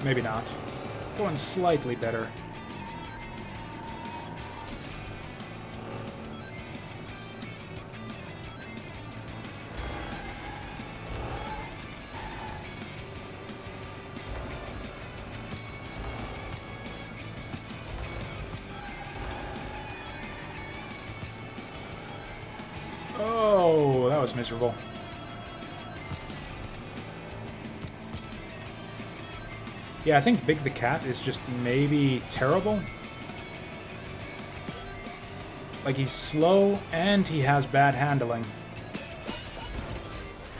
Maybe not. Going slightly better. Oh, that was miserable. Yeah, I think Big the Cat is just maybe terrible. Like, he's slow and he has bad handling.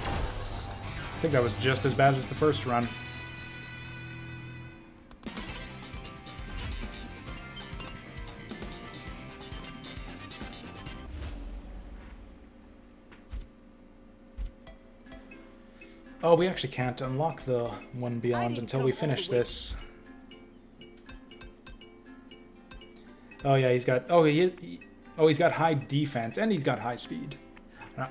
I think that was just as bad as the first run. Oh, we actually can't unlock the one beyond until we finish this. Oh yeah, he's got he's got high defense and he's got high speed.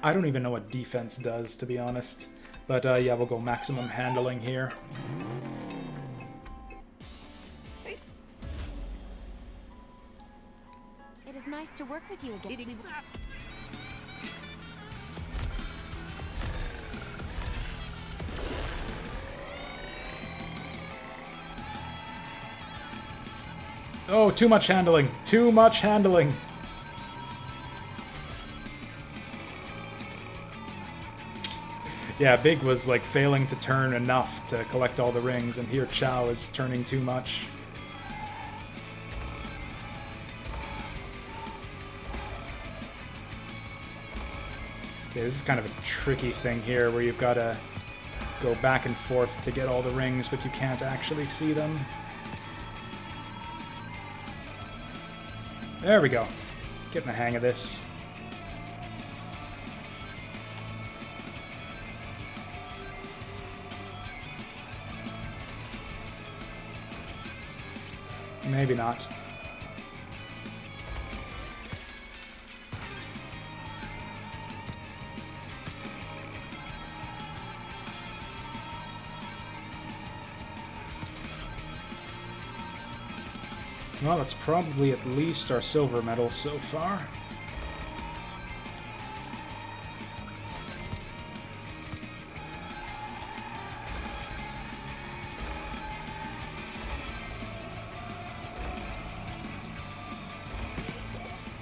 I don't even know what defense does, to be honest. But yeah, we'll go maximum handling here. It is nice to work with you again. Oh, too much handling. Too much handling. Yeah, Big was like failing to turn enough to collect all the rings, and here Chow is turning too much. Okay, this is kind of a tricky thing here where you've got to go back and forth to get all the rings, but you can't actually see them. There we go. Getting the hang of this. Maybe not. Well, that's probably at least our silver medal so far.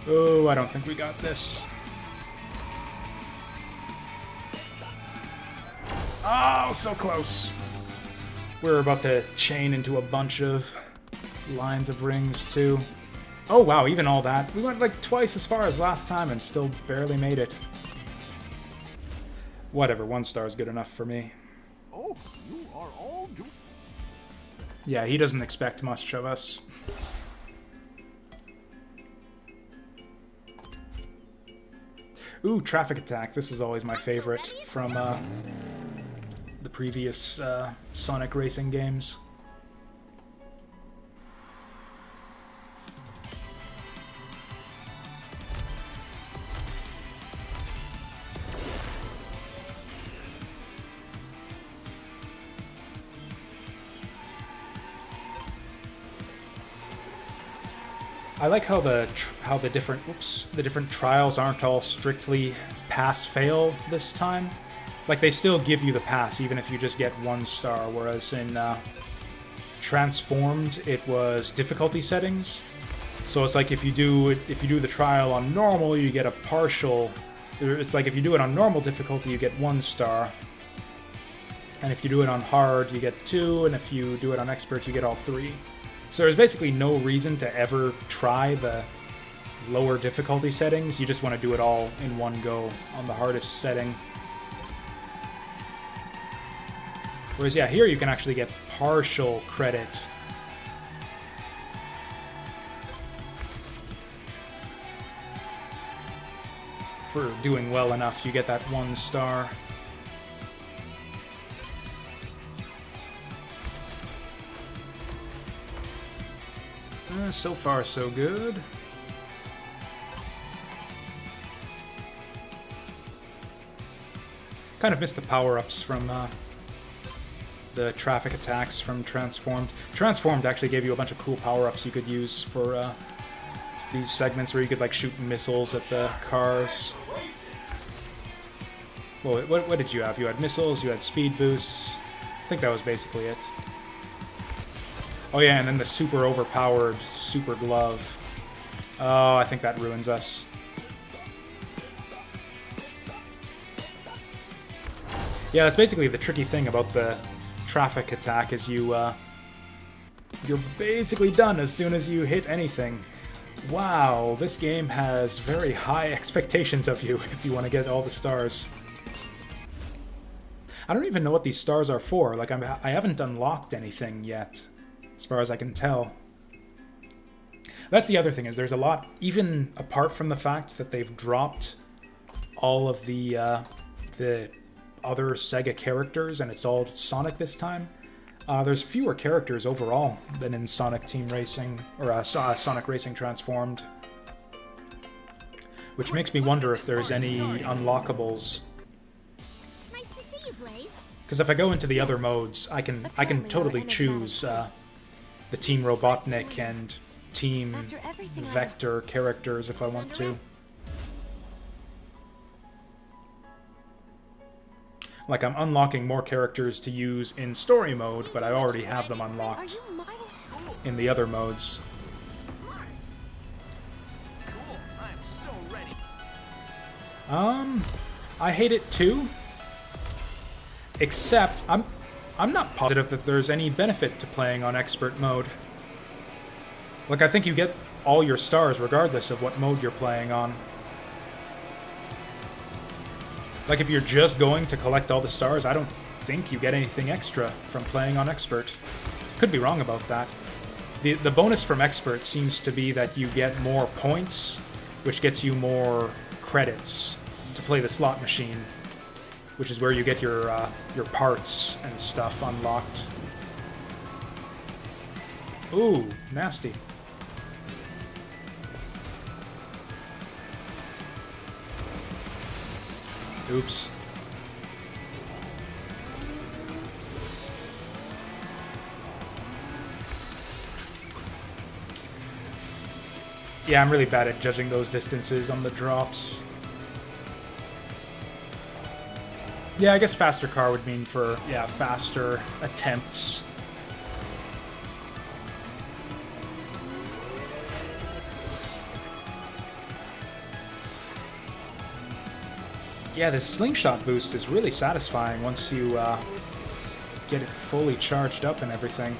Oh, I don't think we got this. Oh, so close. We're about to chain into a bunch of lines of rings, too. Oh, wow, even all that. We went like twice as far as last time and still barely made it. Whatever, 1 star is good enough for me. Oh, you are all do. Yeah, he doesn't expect much of us. Ooh, traffic attack. This is always my favorite from the previous Sonic racing games. I like how the different trials aren't all strictly pass-fail this time. Like, they still give you the pass even if you just get 1 star, whereas in Transformed it was difficulty settings. So it's like if you do the trial on normal, you get a partial. It's like if you do it on normal difficulty, you get 1 star, and if you do it on hard, you get 2, and if you do it on expert, you get all 3. So there's basically no reason to ever try the lower difficulty settings. You just want to do it all in one go on the hardest setting. Whereas, yeah, here you can actually get partial credit. For doing well enough, you get that 1 star. So far, so good. Kind of missed the power-ups from the traffic attacks from Transformed. Transformed actually gave you a bunch of cool power-ups you could use for these segments where you could like shoot missiles at the cars. Well, what did you have? You had missiles, you had speed boosts. I think that was basically it. Oh yeah, and then the super overpowered super glove. Oh, I think that ruins us. Yeah, that's basically the tricky thing about the traffic attack is you're basically done as soon as you hit anything. Wow, this game has very high expectations of you if you want to get all the stars. I don't even know what these stars are for. Like, I haven't unlocked anything yet, as far as I can tell. That's the other thing, is there's a lot, even apart from the fact that they've dropped all of the other Sega characters and it's all Sonic this time, there's fewer characters overall than in Sonic Team Racing, or Sonic Racing Transformed. Which makes me wonder if there's any unlockables. Nice to see you, Blaze. Because if I go into the other modes, I can totally choose the Team Robotnik and Team Vector characters if I want to. Like, I'm unlocking more characters to use in story mode, but I already have them unlocked in the other modes. Cool. I'm so ready. I hate it too. Except, I'm not positive that there's any benefit to playing on expert mode. Like, I think you get all your stars regardless of what mode you're playing on. Like, if you're just going to collect all the stars, I don't think you get anything extra from playing on expert. Could be wrong about that. The bonus from expert seems to be that you get more points, which gets you more credits to play the slot machine, which is where you get your parts and stuff unlocked. Ooh, nasty. Oops. Yeah, I'm really bad at judging those distances on the drops. Yeah, I guess faster car would mean for, yeah, faster attempts. Yeah, this slingshot boost is really satisfying once you get it fully charged up and everything.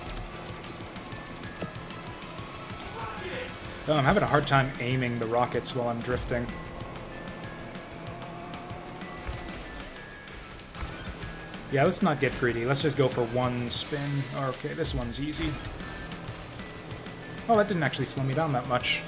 Oh, I'm having a hard time aiming the rockets while I'm drifting. Yeah, let's not get greedy. Let's just go for one spin. Okay, this one's easy. Oh, that didn't actually slow me down that much.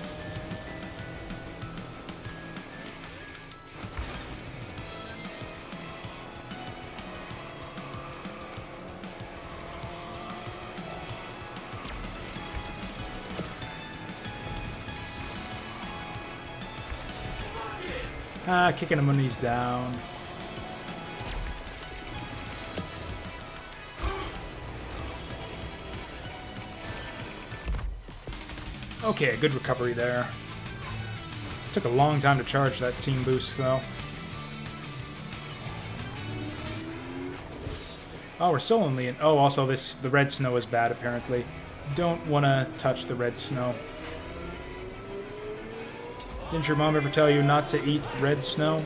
Kicking him when he's down. Okay, good recovery there. Took a long time to charge that team boost, though. Oh, we're still only in... Oh, also the red snow is bad, apparently. Don't want to touch the red snow. Didn't your mom ever tell you not to eat red snow?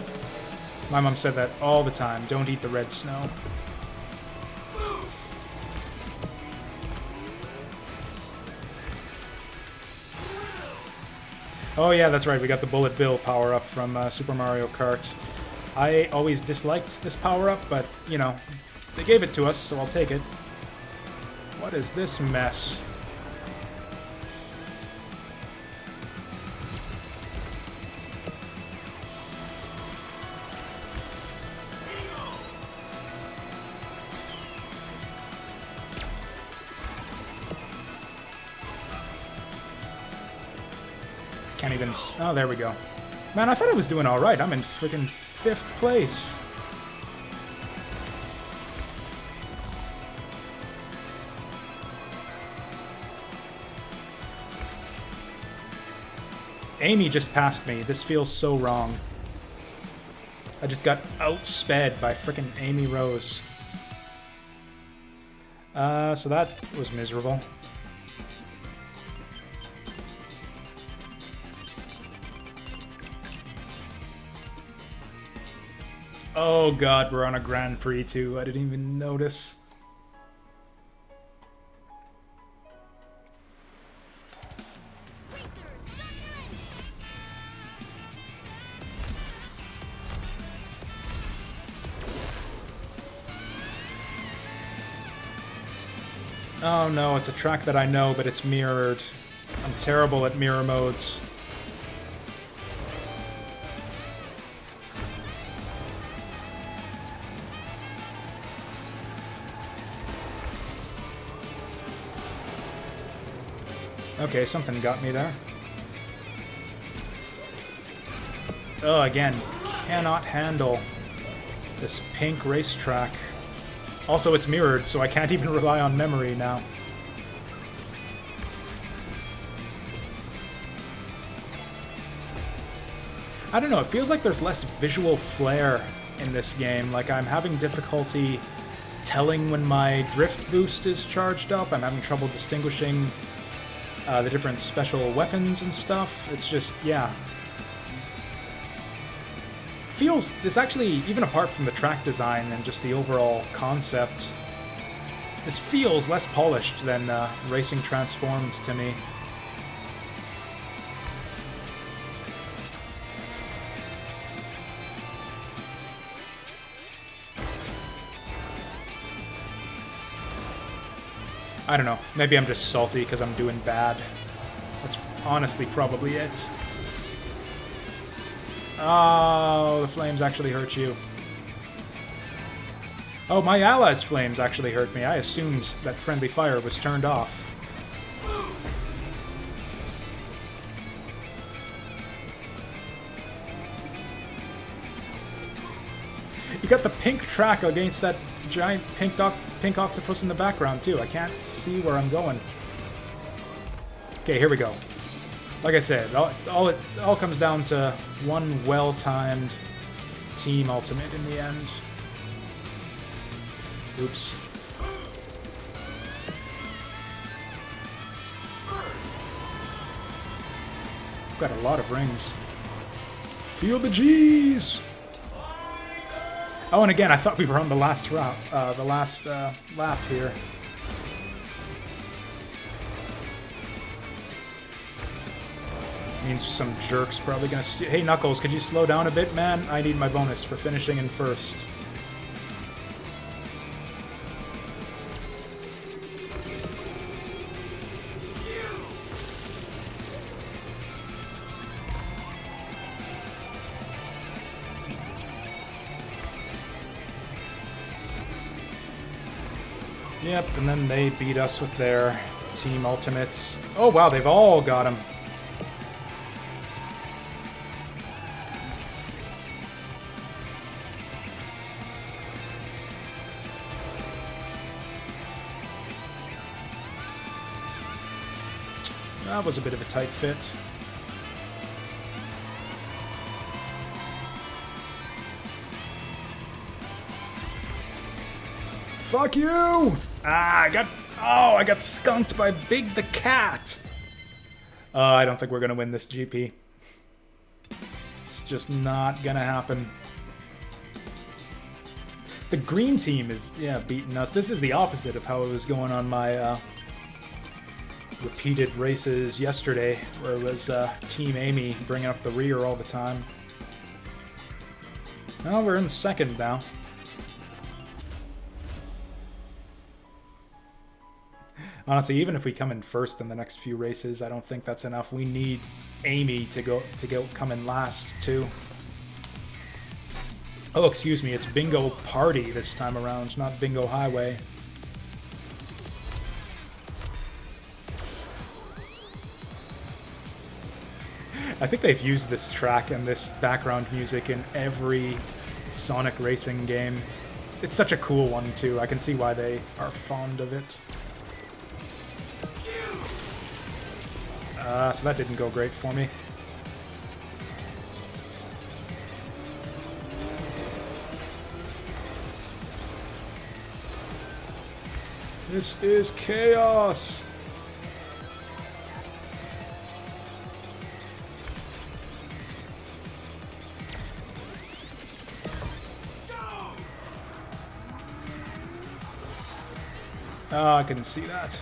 My mom said that all the time. Don't eat the red snow. Oh yeah, that's right. We got the Bullet Bill power-up from Super Mario Kart. I always disliked this power-up, but, you know, they gave it to us, so I'll take it. What is this mess? Can't even... Oh, there we go. Man, I thought I was doing alright. I'm in freaking 5th place. Amy just passed me. This feels so wrong. I just got outsped by freaking Amy Rose. So that was miserable. Oh god, we're on a Grand Prix too. I didn't even notice. Oh no, it's a track that I know, but it's mirrored. I'm terrible at mirror modes. Okay, something got me there. Oh, again, cannot handle this pink racetrack. Also, it's mirrored, so I can't even rely on memory now. I don't know, it feels like there's less visual flair in this game. Like, I'm having difficulty telling when my drift boost is charged up. I'm having trouble distinguishing the different special weapons and stuff. It's just, yeah. Feels, this actually, even apart from the track design and just the overall concept, this feels less polished than Racing Transformed to me. I don't know. Maybe I'm just salty because I'm doing bad. That's honestly probably it. Oh, the flames actually hurt you. Oh, my allies' flames actually hurt me. I assumed that friendly fire was turned off. You got the pink track against that giant pink octopus in the background, too. I can't see where I'm going. Okay, here we go. Like I said, it all comes down to one well-timed team ultimate in the end. Oops. Got a lot of rings. Feel the G's. Oh, and again, I thought we were on the last lap here. Means some jerk's probably gonna steal. Hey, Knuckles, could you slow down a bit, man? I need my bonus for finishing in first. Yep, and then they beat us with their team ultimates. Oh wow, they've all got him. That was a bit of a tight fit. Fuck you! Ah, I got skunked by Big the Cat. I don't think we're gonna win this GP. It's just not gonna happen. The green team is, yeah, beating us. This is the opposite of how it was going on my repeated races yesterday, where it was Team Amy bringing up the rear all the time. Well, we're in second now. Honestly, even if we come in first in the next few races, I don't think that's enough. We need Amy to come in last too. Oh, excuse me, it's Bingo Party this time around, not Bingo Highway. I think they've used this track and this background music in every Sonic racing game. It's such a cool one too. I can see why they are fond of it. So that didn't go great for me. This is chaos! Oh, I couldn't see that.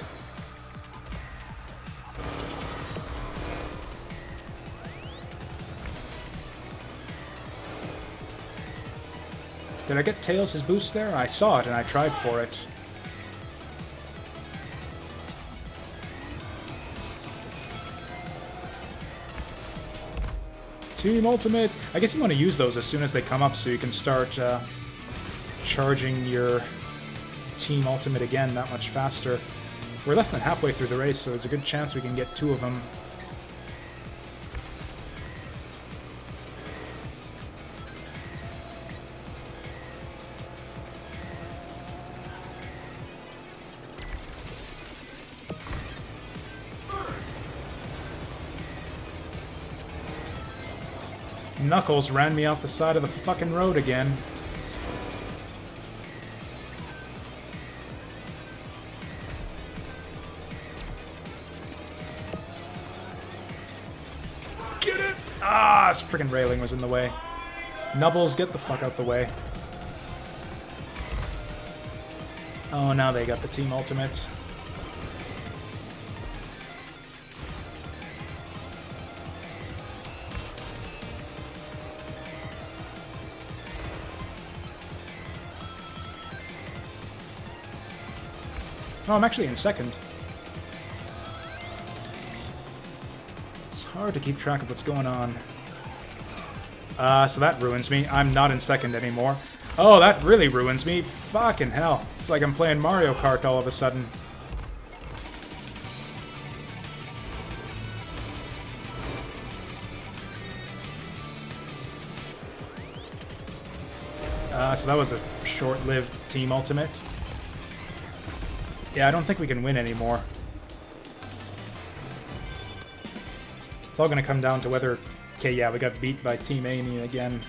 Did I get Tails' boost there? I saw it and I tried for it. Team Ultimate! I guess you want to use those as soon as they come up so you can start charging your Team Ultimate again that much faster. We're less than halfway through the race, so there's a good chance we can get 2 of them. Knuckles ran me off the side of the fucking road again. Get it! Ah, this freaking railing was in the way. Nubbles, get the fuck out the way. Oh, now they got the Team Ultimate. Oh, I'm actually in second. It's hard to keep track of what's going on. So that ruins me. I'm not in second anymore. Oh, that really ruins me. Fucking hell. It's like I'm playing Mario Kart all of a sudden. So that was a short-lived Team Ultimate. Yeah, I don't think we can win anymore. It's all going to come down to whether... Okay, yeah, we got beat by Team Amy again.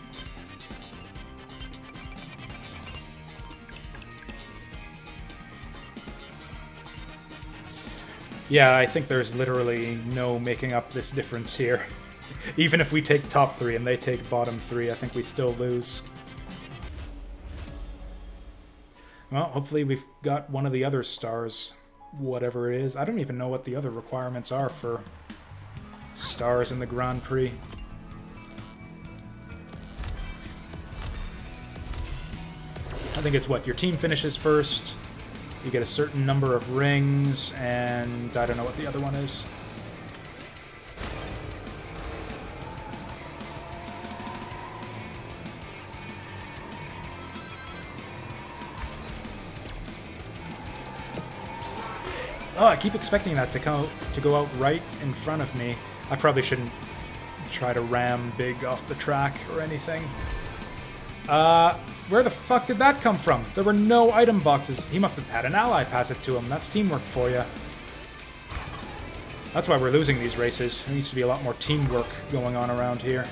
Yeah, I think there's literally no making up this difference here. Even if we take top 3 and they take bottom 3, I think we still lose. Well, hopefully we've got one of the other stars, whatever it is. I don't even know what the other requirements are for stars in the Grand Prix. I think it's what, your team finishes first, you get a certain number of rings, and I don't know what the other one is. Oh, I keep expecting that to go out right in front of me. I probably shouldn't try to ram big off the track or anything. Where the fuck did that come from? There were no item boxes. He must have had an ally pass it to him. That's teamwork for you. That's why we're losing these races. There needs to be a lot more teamwork going on around here.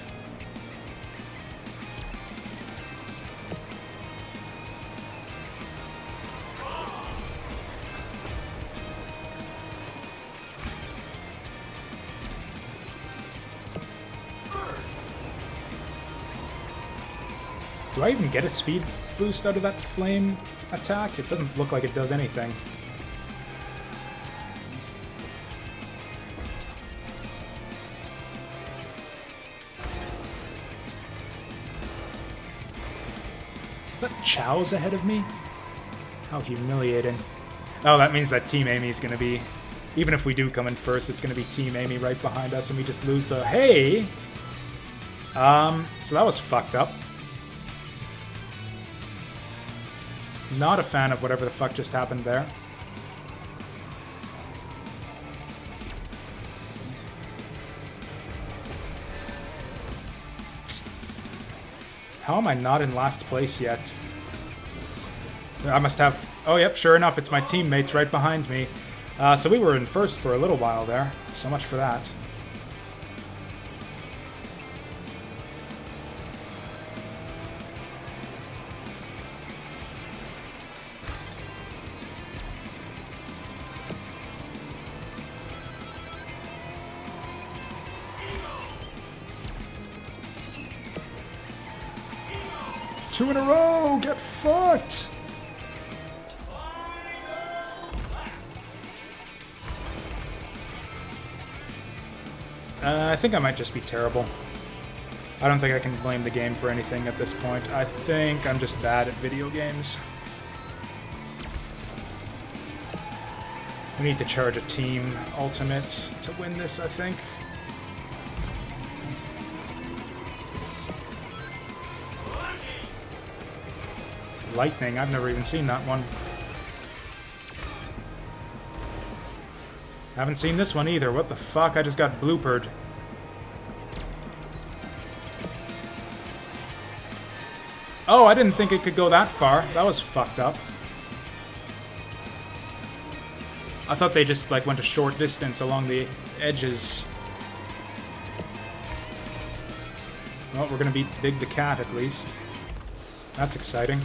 Do I even get a speed boost out of that flame attack? It doesn't look like it does anything. Is that Chow's ahead of me? How humiliating. Oh, that means that Team Amy's gonna be... Even if we do come in first, it's gonna be Team Amy right behind us and we just lose the... Hey! So that was fucked up. Not a fan of whatever the fuck just happened there. How am I not in last place yet? I must have... Oh, yep, sure enough, it's my teammates right behind me. So we were in first for a little while there. So much for that. Two in a row! Get fucked! I think I might just be terrible. I don't think I can blame the game for anything at this point. I think I'm just bad at video games. We need to charge a team ultimate to win this, I think. Lightning, I've never even seen that one. Haven't seen this one either. What the fuck? I just got bloopered. Oh, I didn't think it could go that far. That was fucked up. I thought they just, like, went a short distance along the edges. Well, we're gonna beat Big the Cat, at least. That's exciting.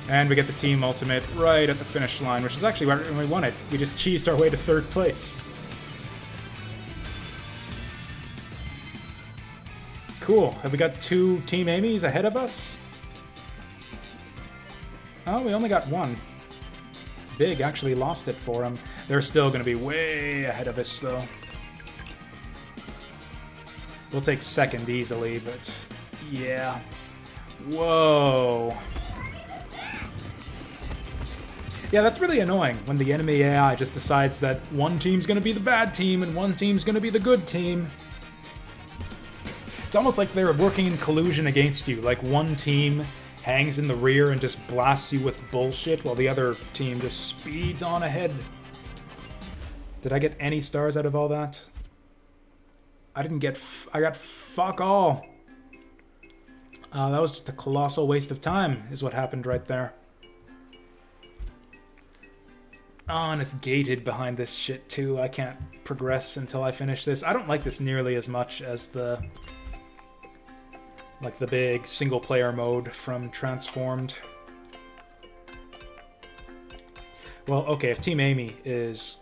And we get the team ultimate right at the finish line, which is actually where we won it. We just cheesed our way to third place. Cool. Have we got two Team Amy's ahead of us? Oh, we only got one. Big actually lost it for him. They're still going to be way ahead of us, though. We'll take second easily, but yeah. Whoa. Yeah, that's really annoying when the enemy AI just decides that one team's gonna be the bad team and one team's gonna be the good team. It's almost like they're working in collusion against you. Like one team hangs in the rear and just blasts you with bullshit while the other team just speeds on ahead. Did I get any stars out of all that? I didn't get... I got fuck all. That was just a colossal waste of time, is what happened right there. Oh, and it's gated behind this shit too. I can't progress until I finish this. I don't like this nearly as much as the big single player mode from Transformed. Well, okay, if Team Amy is...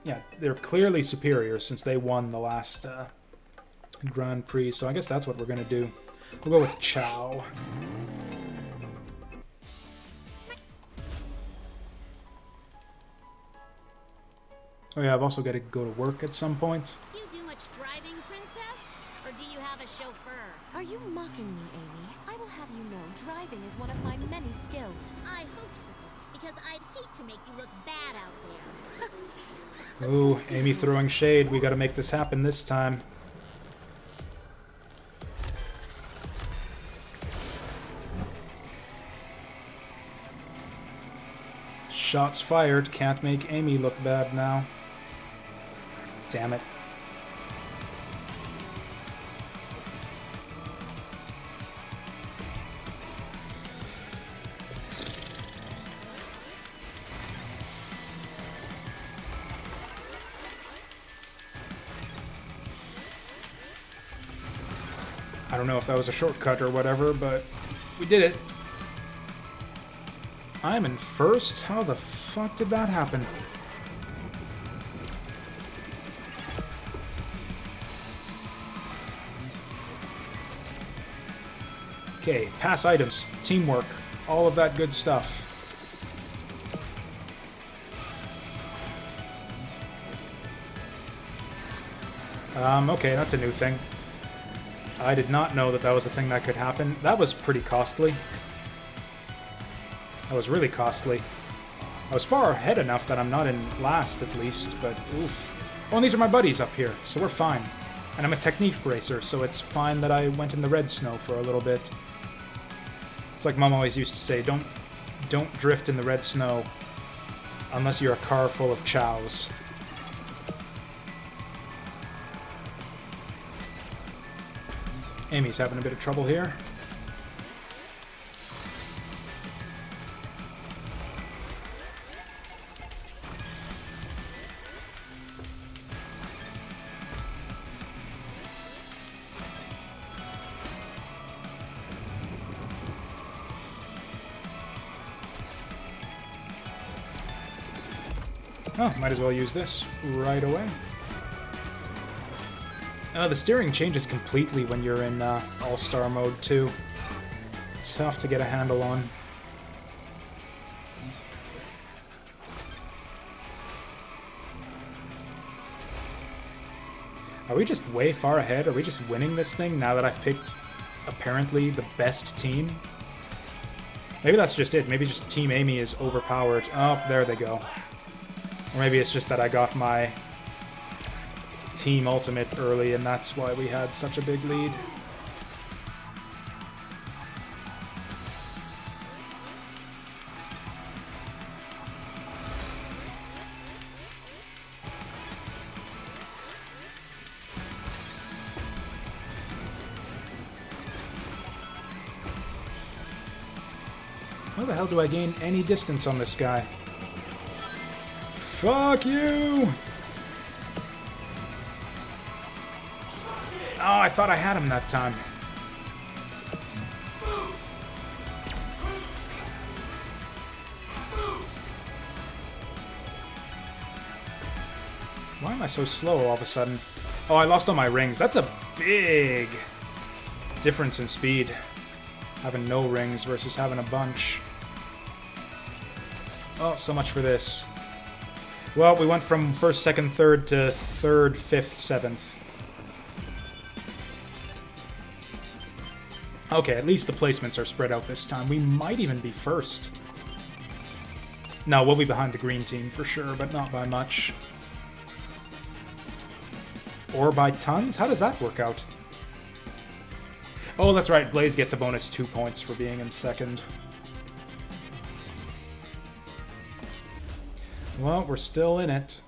Yeah, they're clearly superior since they won the last Grand Prix, so I guess that's what we're gonna do. We'll go with Chow. Oh yeah, I've also got to go to work at some point. You do much driving, princess? Or do you have a chauffeur? Are you mocking me, Amy? I will have you know driving is one of my many skills. I hope so, because I'd hate to make you look bad out there. Ooh, Amy throwing shade. We got to make this happen this time. Shots fired. Can't make Amy look bad now. Damn it. I don't know if that was a shortcut or whatever, but we did it. I'm in first? How the fuck did that happen? Okay, pass items, teamwork, all of that good stuff. Okay, that's a new thing. I did not know that that was a thing that could happen. That was pretty costly. That was really costly. I was far ahead enough that I'm not in last, at least, but oof. Oh, and these are my buddies up here, so we're fine. And I'm a technique racer, so it's fine that I went in the red snow for a little bit. It's like Mom always used to say, don't drift in the red snow unless you're a car full of chows. Amy's having a bit of trouble here. Oh, might as well use this right away. The steering changes completely when you're in All-Star mode, too. Tough to get a handle on. Are we just way far ahead? Are we just winning this thing now that I've picked, apparently, the best team? Maybe that's just it. Maybe just Team Amy is overpowered. Oh, there they go. Or maybe it's just that I got my Team Ultimate early, and that's why we had such a big lead. How the hell do I gain any distance on this guy? Fuck you! Oh, I thought I had him that time. Why am I so slow all of a sudden? Oh, I lost all my rings. That's a big difference in speed. Having no rings versus having a bunch. Oh, so much for this. Well, we went from first, second, third to third, fifth, seventh. Okay, at least the placements are spread out this time. We might even be first. No, we'll be behind the green team for sure, but not by much. Or by tons? How does that work out? Oh, that's right. Blaze gets a bonus 2 points for being in second. Well, we're still in it.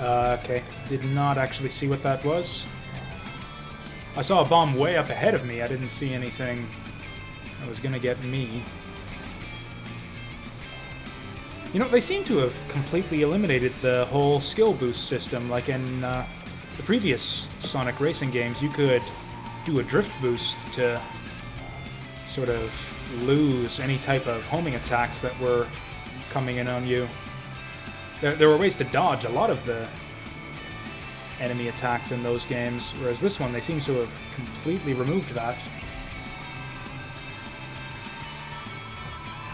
Okay, did not actually see what that was. I saw a bomb way up ahead of me. I didn't see anything that was gonna get me. You know, they seem to have completely eliminated the whole skill boost system. Like in the previous Sonic racing games, you could do a drift boost to sort of lose any type of homing attacks that were coming in on you. There were ways to dodge a lot of the enemy attacks in those games, whereas this one, they seem to have completely removed that.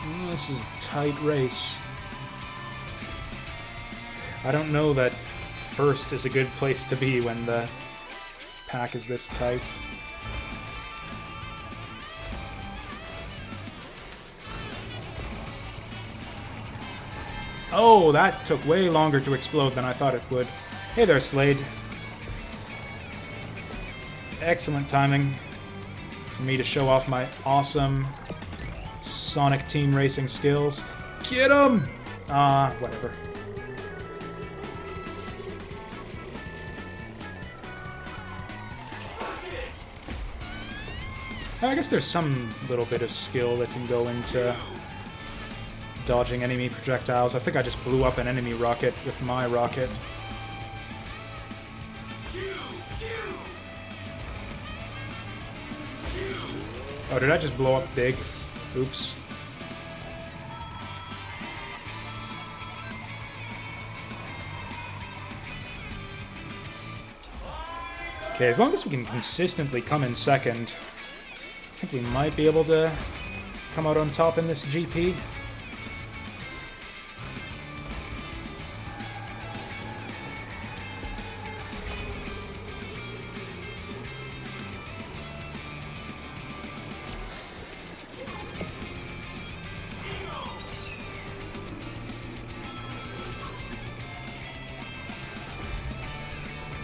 Oh, this is a tight race. I don't know that first is a good place to be when the pack is this tight. Oh, that took way longer to explode than I thought it would. Hey there, Slade. Excellent timing for me to show off my awesome Sonic team racing skills. Get him! Whatever. I guess there's some little bit of skill that can go into dodging enemy projectiles. I think I just blew up an enemy rocket with my rocket. Oh, did I just blow up big? Oops. Okay, as long as we can consistently come in second, I think we might be able to come out on top in this GP.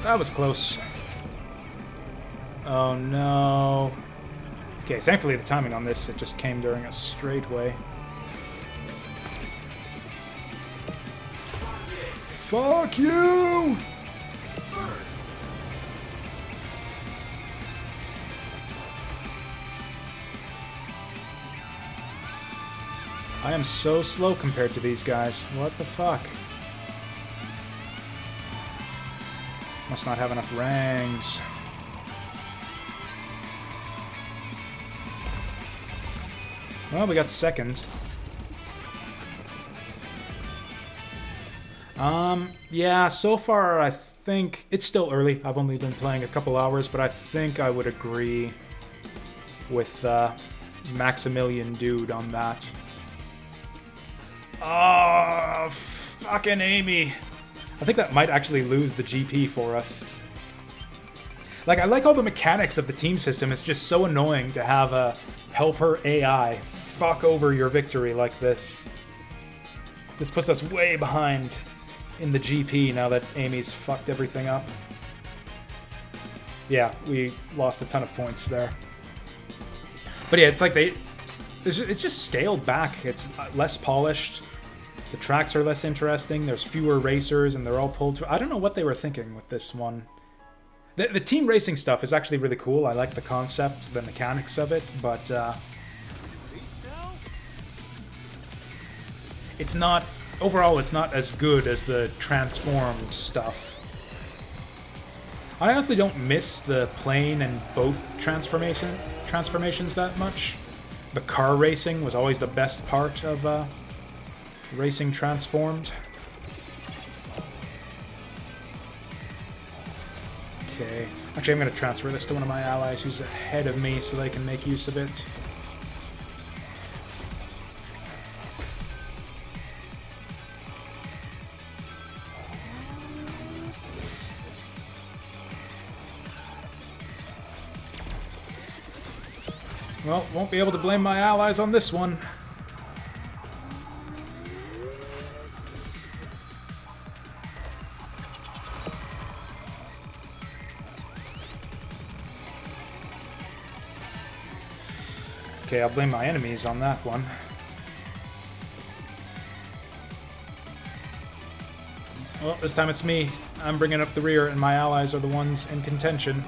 That was close. Oh no. Okay, thankfully the timing on this, it just came during a straightaway. Fuck you! I am so slow compared to these guys. What the fuck? Must not have enough rangs. Well, we got second. Yeah, so far I think it's still early. I've only been playing a couple hours, but I think I would agree with Maximilian Dude on that. Oh, fucking Amy. I think that might actually lose the GP for us. Like, I like all the mechanics of the team system. It's just so annoying to have a helper AI fuck over your victory like this. This puts us way behind in the GP now that Amy's fucked everything up. Yeah, we lost a ton of points there. But yeah, it's like it's just scaled back. It's less polished. The tracks are less interesting. There's fewer racers, and they're all pulled through. I don't know what they were thinking with this one. The team racing stuff is actually really cool. I like the concept, the mechanics of it, but it's not, overall, it's not as good as the transformed stuff. I honestly don't miss the plane and boat transformations that much. The car racing was always the best part of racing transformed. Okay. Actually, I'm going to transfer this to one of my allies who's ahead of me so they can make use of it. Well, won't be able to blame my allies on this one. Okay, I'll blame my enemies on that one. Well, this time it's me. I'm bringing up the rear, and my allies are the ones in contention.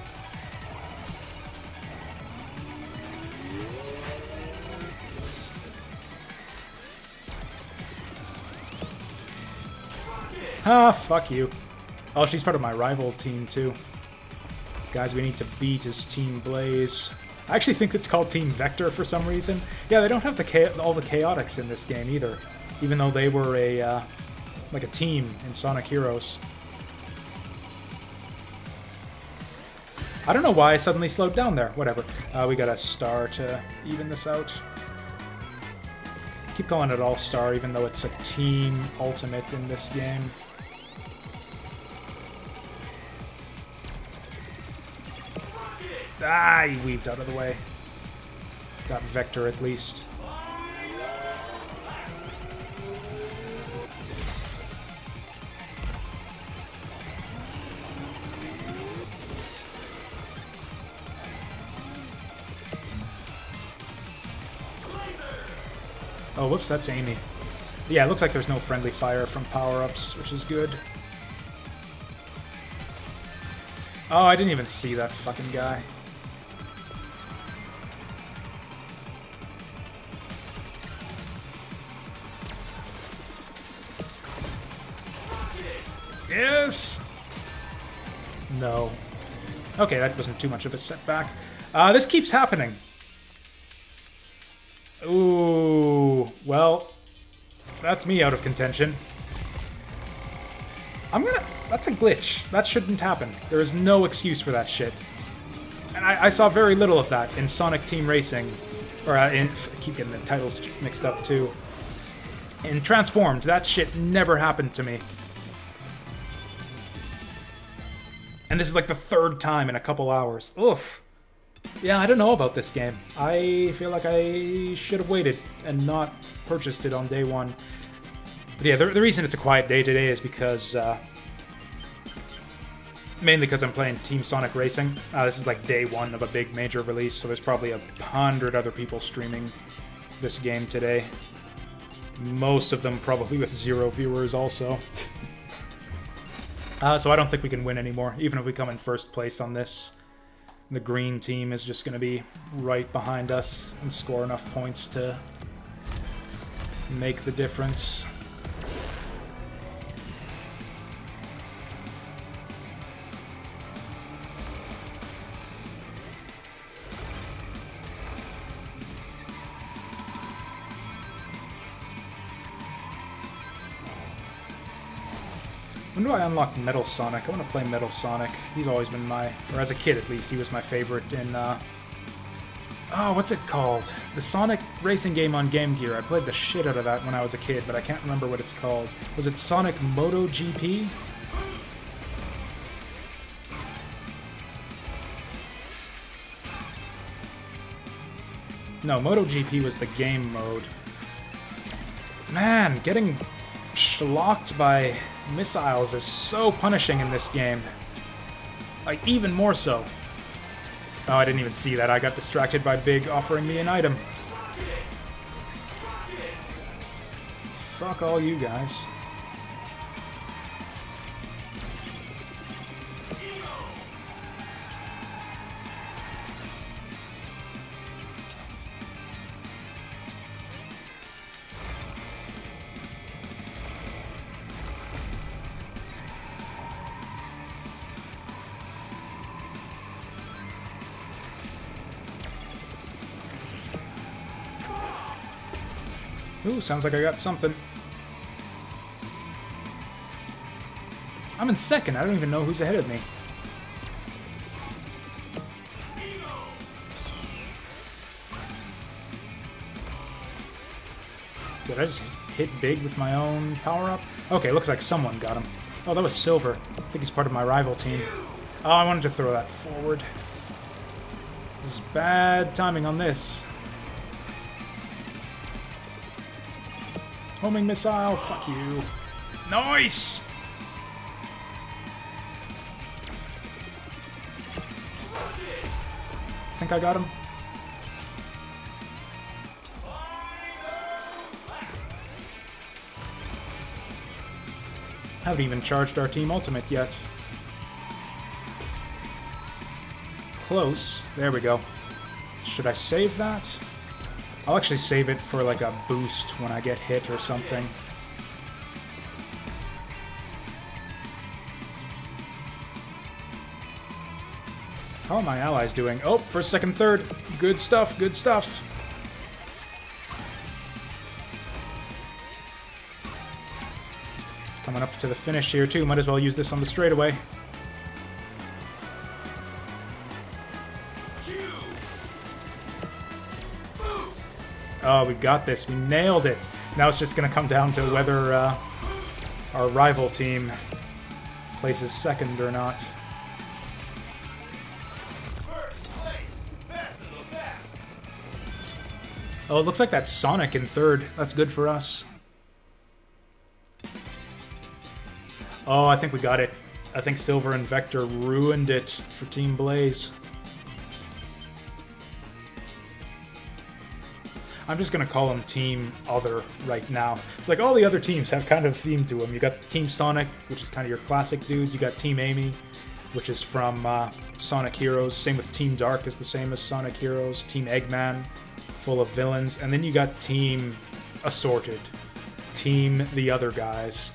Ah, fuck you. Oh, she's part of my rival team, too. Guys we need to beat is Team Blaze. I actually think it's called Team Vector for some reason. Yeah, they don't have all the chaotics in this game either, even though they were like a team in Sonic Heroes. I don't know why I suddenly slowed down there. Whatever. We got a star to even this out. Keep calling it All-Star, even though it's a team ultimate in this game. Ah, he weaved out of the way. Got Vector at least. Oh, whoops, that's Amy. Yeah, it looks like there's no friendly fire from power-ups, which is good. Oh, I didn't even see that fucking guy. Yes! No. Okay, that wasn't too much of a setback. This keeps happening. Ooh, well, that's me out of contention. That's a glitch. That shouldn't happen. There is no excuse for that shit. And I saw very little of that in Sonic Team Racing. Or I keep getting the titles mixed up too. In Transformed, that shit never happened to me. And this is like the third time in a couple hours. Oof. Yeah, I don't know about this game. I feel like I should have waited and not purchased it on day one. But yeah, the reason it's a quiet day today is because... mainly because I'm playing Team Sonic Racing. This is like day one of a big major release, so there's probably 100 other people streaming this game today. Most of them probably with 0 viewers also. So I don't think we can win anymore, even if we come in first place on this. The green team is just going to be right behind us and score enough points to make the difference. When do I unlock Metal Sonic? I want to play Metal Sonic. He's always been or as a kid at least, he was my favorite in, oh, what's it called? The Sonic racing game on Game Gear. I played the shit out of that when I was a kid, but I can't remember what it's called. Was it Sonic MotoGP? No, MotoGP was the game mode. Man, getting schlocked by missiles is so punishing in this game. Like, even more so. Oh, I didn't even see that. I got distracted by Big offering me an item. Fuck all you guys. Ooh, sounds like I got something. I'm in second. I don't even know who's ahead of me. Did I just hit Big with my own power-up? Okay, looks like someone got him. Oh, that was Silver. I think he's part of my rival team. Oh, I wanted to throw that forward. This is bad timing on this. Homing missile, fuck you. Nice! Think I got him? Haven't even charged our team ultimate yet. Close. There we go. Should I save that? I'll actually save it for like a boost when I get hit or something. How are my allies doing? Oh, first, second, third. Good stuff, good stuff. Coming up to the finish here too. Might as well use this on the straightaway. Oh, we got this. We nailed it. Now it's just going to come down to whether our rival team places second or not. Oh, it looks like that's Sonic in third. That's good for us. Oh, I think we got it. I think Silver and Vector ruined it for Team Blaze. I'm just going to call them Team Other right now. It's like all the other teams have kind of a theme to them. You got Team Sonic, which is kind of your classic dudes. You got Team Amy, which is from Sonic Heroes. Same with Team Dark is the same as Sonic Heroes. Team Eggman, full of villains. And then you got Team Assorted. Team the other guys.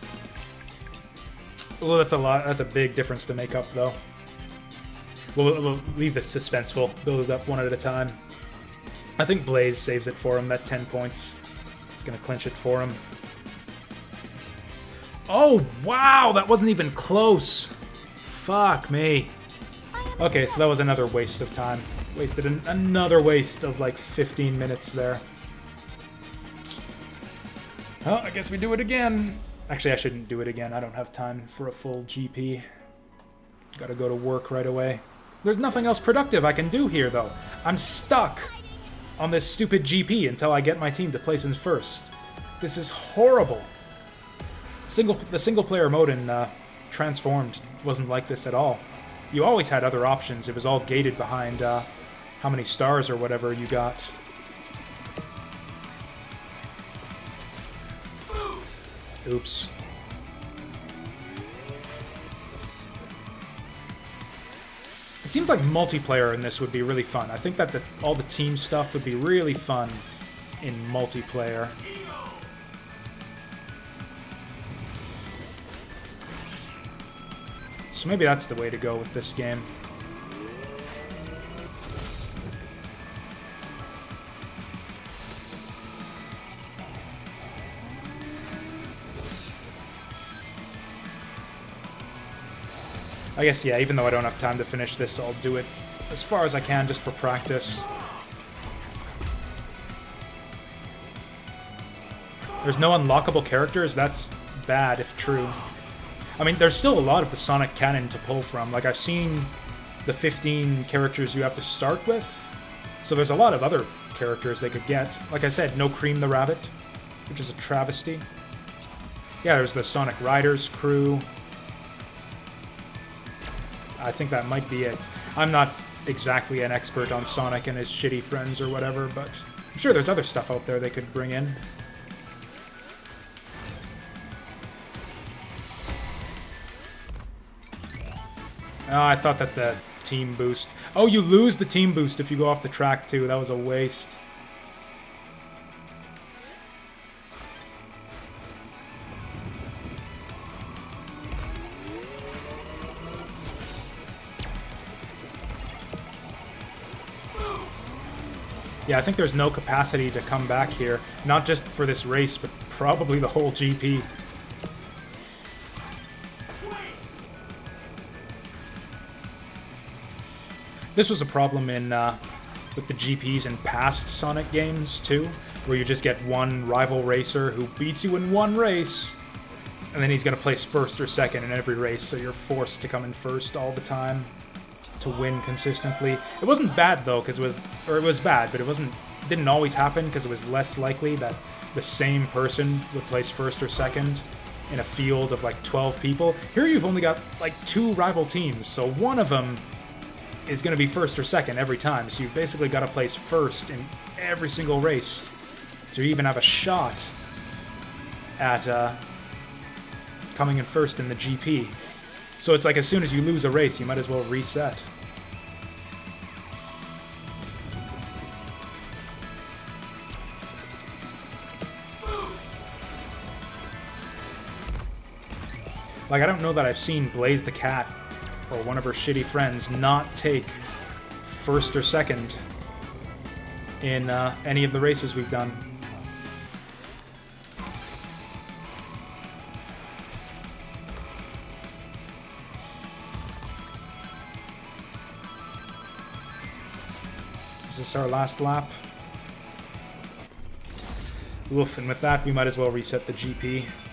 Well, that's a lot. That's a big difference to make up, though. We'll leave this suspenseful. Build it up one at a time. I think Blaze saves it for him. That 10 points. It's going to clinch it for him. Oh, wow! That wasn't even close. Fuck me. Okay, so that was another waste of time. Wasted another waste of like 15 minutes there. Well, I guess we do it again. Actually, I shouldn't do it again. I don't have time for a full GP. Gotta go to work right away. There's nothing else productive I can do here, though. I'm stuck on this stupid GP until I get my team to place in first. This is horrible. The single-player mode in Transformed wasn't like this at all. You always had other options. It was all gated behind how many stars or whatever you got. Oops. It seems like multiplayer in this would be really fun. I think that all the team stuff would be really fun in multiplayer. So maybe that's the way to go with this game. I guess, yeah, even though I don't have time to finish this, I'll do it as far as I can just for practice. There's no unlockable characters? That's bad if true. I mean, there's still a lot of the Sonic canon to pull from. Like, I've seen the 15 characters you have to start with, so there's a lot of other characters they could get. Like I said, no Cream the Rabbit, which is a travesty. Yeah, there's the Sonic Riders crew. I think that might be it. I'm not exactly an expert on Sonic and his shitty friends or whatever, but I'm sure there's other stuff out there they could bring in. Oh, I thought that the team boost... Oh, you lose the team boost if you go off the track, too. That was a waste. Yeah, I think there's no capacity to come back here. Not just for this race, but probably the whole GP. This was a problem in with the GPs in past Sonic games, too, where you just get one rival racer who beats you in one race, and then he's going to place first or second in every race, so you're forced to come in first all the time to win consistently. It wasn't bad, though, because it was bad, but it didn't always happen, because it was less likely that the same person would place first or second in a field of, like, 12 people. Here you've only got, like, 2 rival teams, so one of them is going to be first or second every time, so you've basically got to place first in every single race to even have a shot at coming in first in the GP. So it's like as soon as you lose a race, you might as well reset. Like, I don't know that I've seen Blaze the Cat or one of her shitty friends not take first or second in any of the races we've done. Is this our last lap? Oof, and with that, we might as well reset the GP.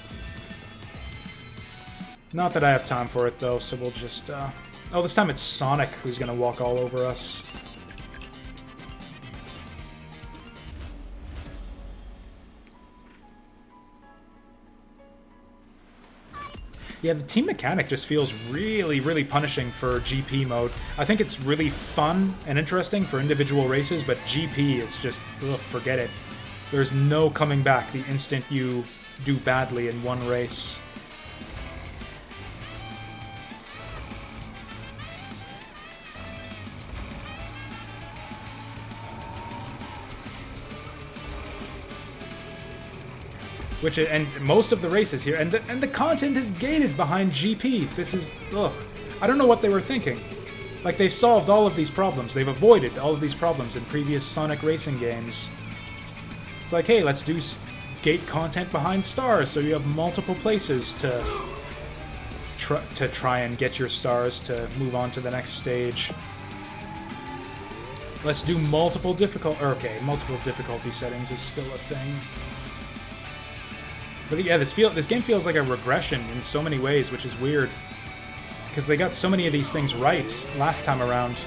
Not that I have time for it, though, so we'll just... Oh, this time it's Sonic who's gonna walk all over us. Yeah, the team mechanic just feels really, really punishing for GP mode. I think it's really fun and interesting for individual races, but GP, it's just... Ugh, forget it. There's no coming back the instant you do badly in one race. Which, and most of the races here, and the content is gated behind GPs. This is, ugh. I don't know what they were thinking. Like, they've solved all of these problems. They've avoided all of these problems in previous Sonic racing games. It's like, hey, let's do gate content behind stars, so you have multiple places to try and get your stars to move on to the next stage. Let's do multiple difficulty settings is still a thing. But yeah, this game feels like a regression in so many ways, which is weird. Because they got so many of these things right last time around.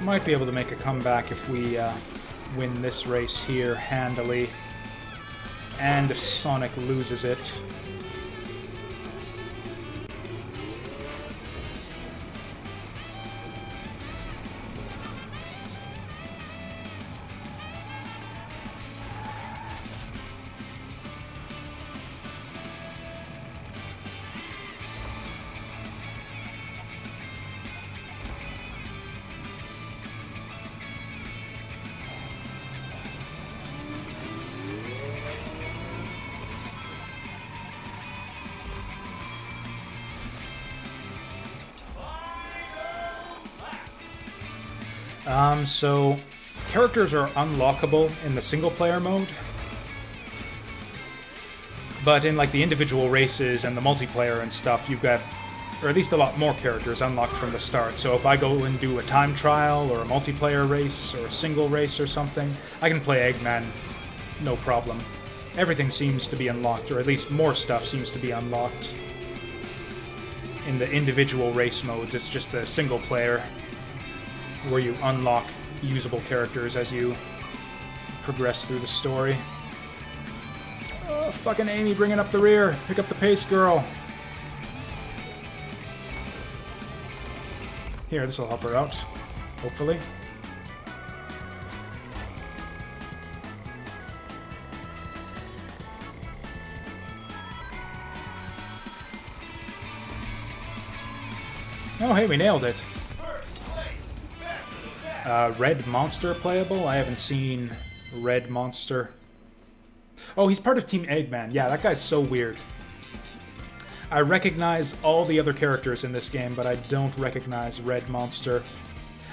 Might be able to make a comeback if we win this race here handily. And if Sonic loses it. So characters are unlockable in the single-player mode, but in like the individual races and the multiplayer and stuff, you've got, or at least a lot more characters unlocked from the start. So if I go and do a time trial or a multiplayer race or a single race or something, I can play Eggman, no problem. Everything seems to be unlocked, or at least more stuff seems to be unlocked. In the individual race modes, it's just the single player where you unlock usable characters as you progress through the story. Oh, fucking Amy bringing up the rear. Pick up the pace, girl. Here, this will help her out, hopefully. Oh, hey, we nailed it. Red Monster playable? I haven't seen Red Monster. Oh, he's part of Team Eggman. Yeah, that guy's so weird. I recognize all the other characters in this game, but I don't recognize Red Monster.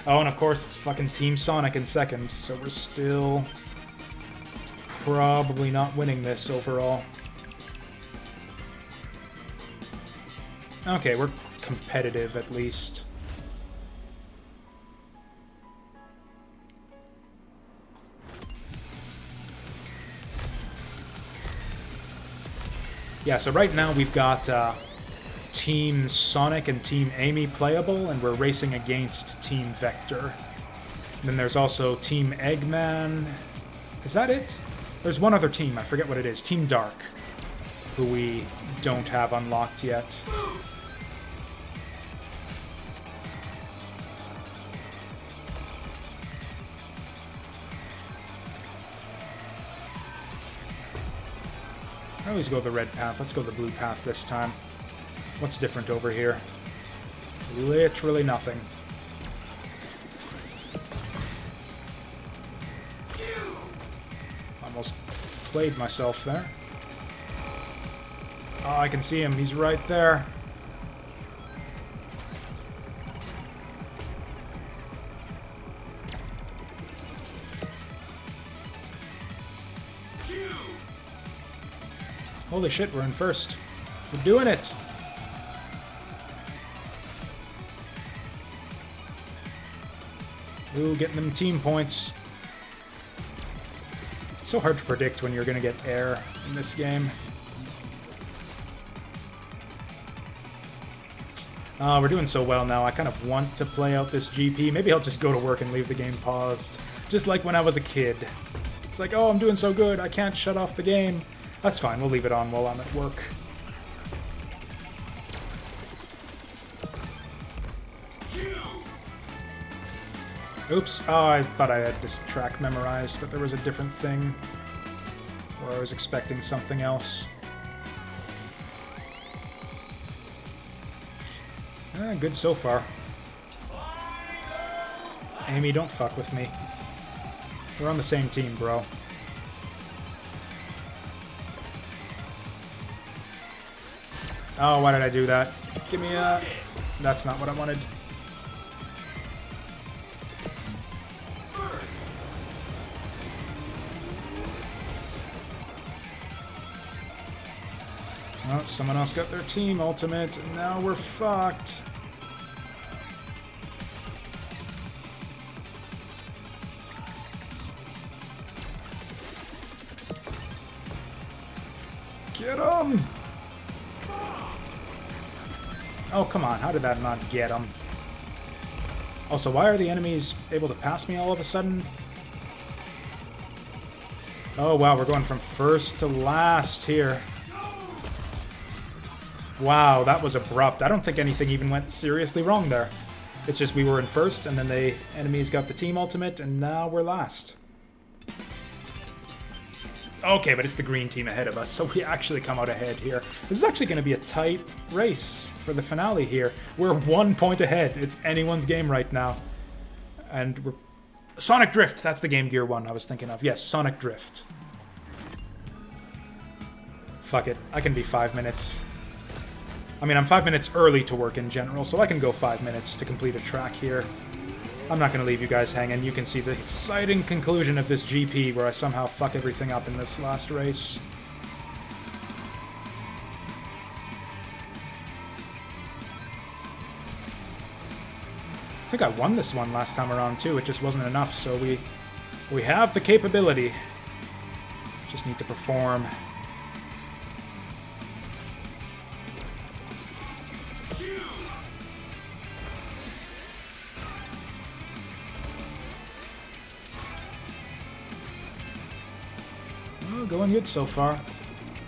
Oh, and of course, fucking Team Sonic in second, so we're still probably not winning this overall. Okay, we're competitive at least. Yeah, so right now we've got Team Sonic and Team Amy playable, and we're racing against Team Vector. And then there's also Team Eggman. Is that it? There's one other team, I forget what it is. Team Dark, who we don't have unlocked yet. I always go the red path. Let's go the blue path this time. What's different over here? Literally nothing. Almost played myself there. Oh, I can see him. He's right there. Holy shit, we're in first. We're doing it! Ooh, getting them team points. It's so hard to predict when you're gonna get air in this game. We're doing so well now. I kind of want to play out this GP. Maybe I'll just go to work and leave the game paused. Just like when I was a kid. It's like, oh, I'm doing so good, I can't shut off the game. That's fine, we'll leave it on while I'm at work. Oops, oh, I thought I had this track memorized, but there was a different thing. Or I was expecting something else. Good so far. Amy, don't fuck with me. We're on the same team, bro. Oh, why did I do that? Give me a... That's not what I wanted. Oh, someone else got their team ultimate, and now we're fucked. Get him! Oh, come on. How did that not get him? Also, why are the enemies able to pass me all of a sudden? Oh, wow. We're going from first to last here. Wow, that was abrupt. I don't think anything even went seriously wrong there. It's just we were in first, and then the enemies got the team ultimate, and now we're last. Okay, but it's the green team ahead of us, so we actually come out ahead here. This is actually going to be a tight race for the finale here. We're 1 point ahead. It's anyone's game right now. And we're... Sonic Drift! That's the Game Gear one I was thinking of. Yes, Sonic Drift. Fuck it. I can be 5 minutes. I mean, I'm 5 minutes early to work in general, so I can go 5 minutes to complete a track here. I'm not going to leave you guys hanging. You can see the exciting conclusion of this GP where I somehow fuck everything up in this last race. I think I won this one last time around too. It just wasn't enough, so we have the capability. Just need to perform. Going good so far.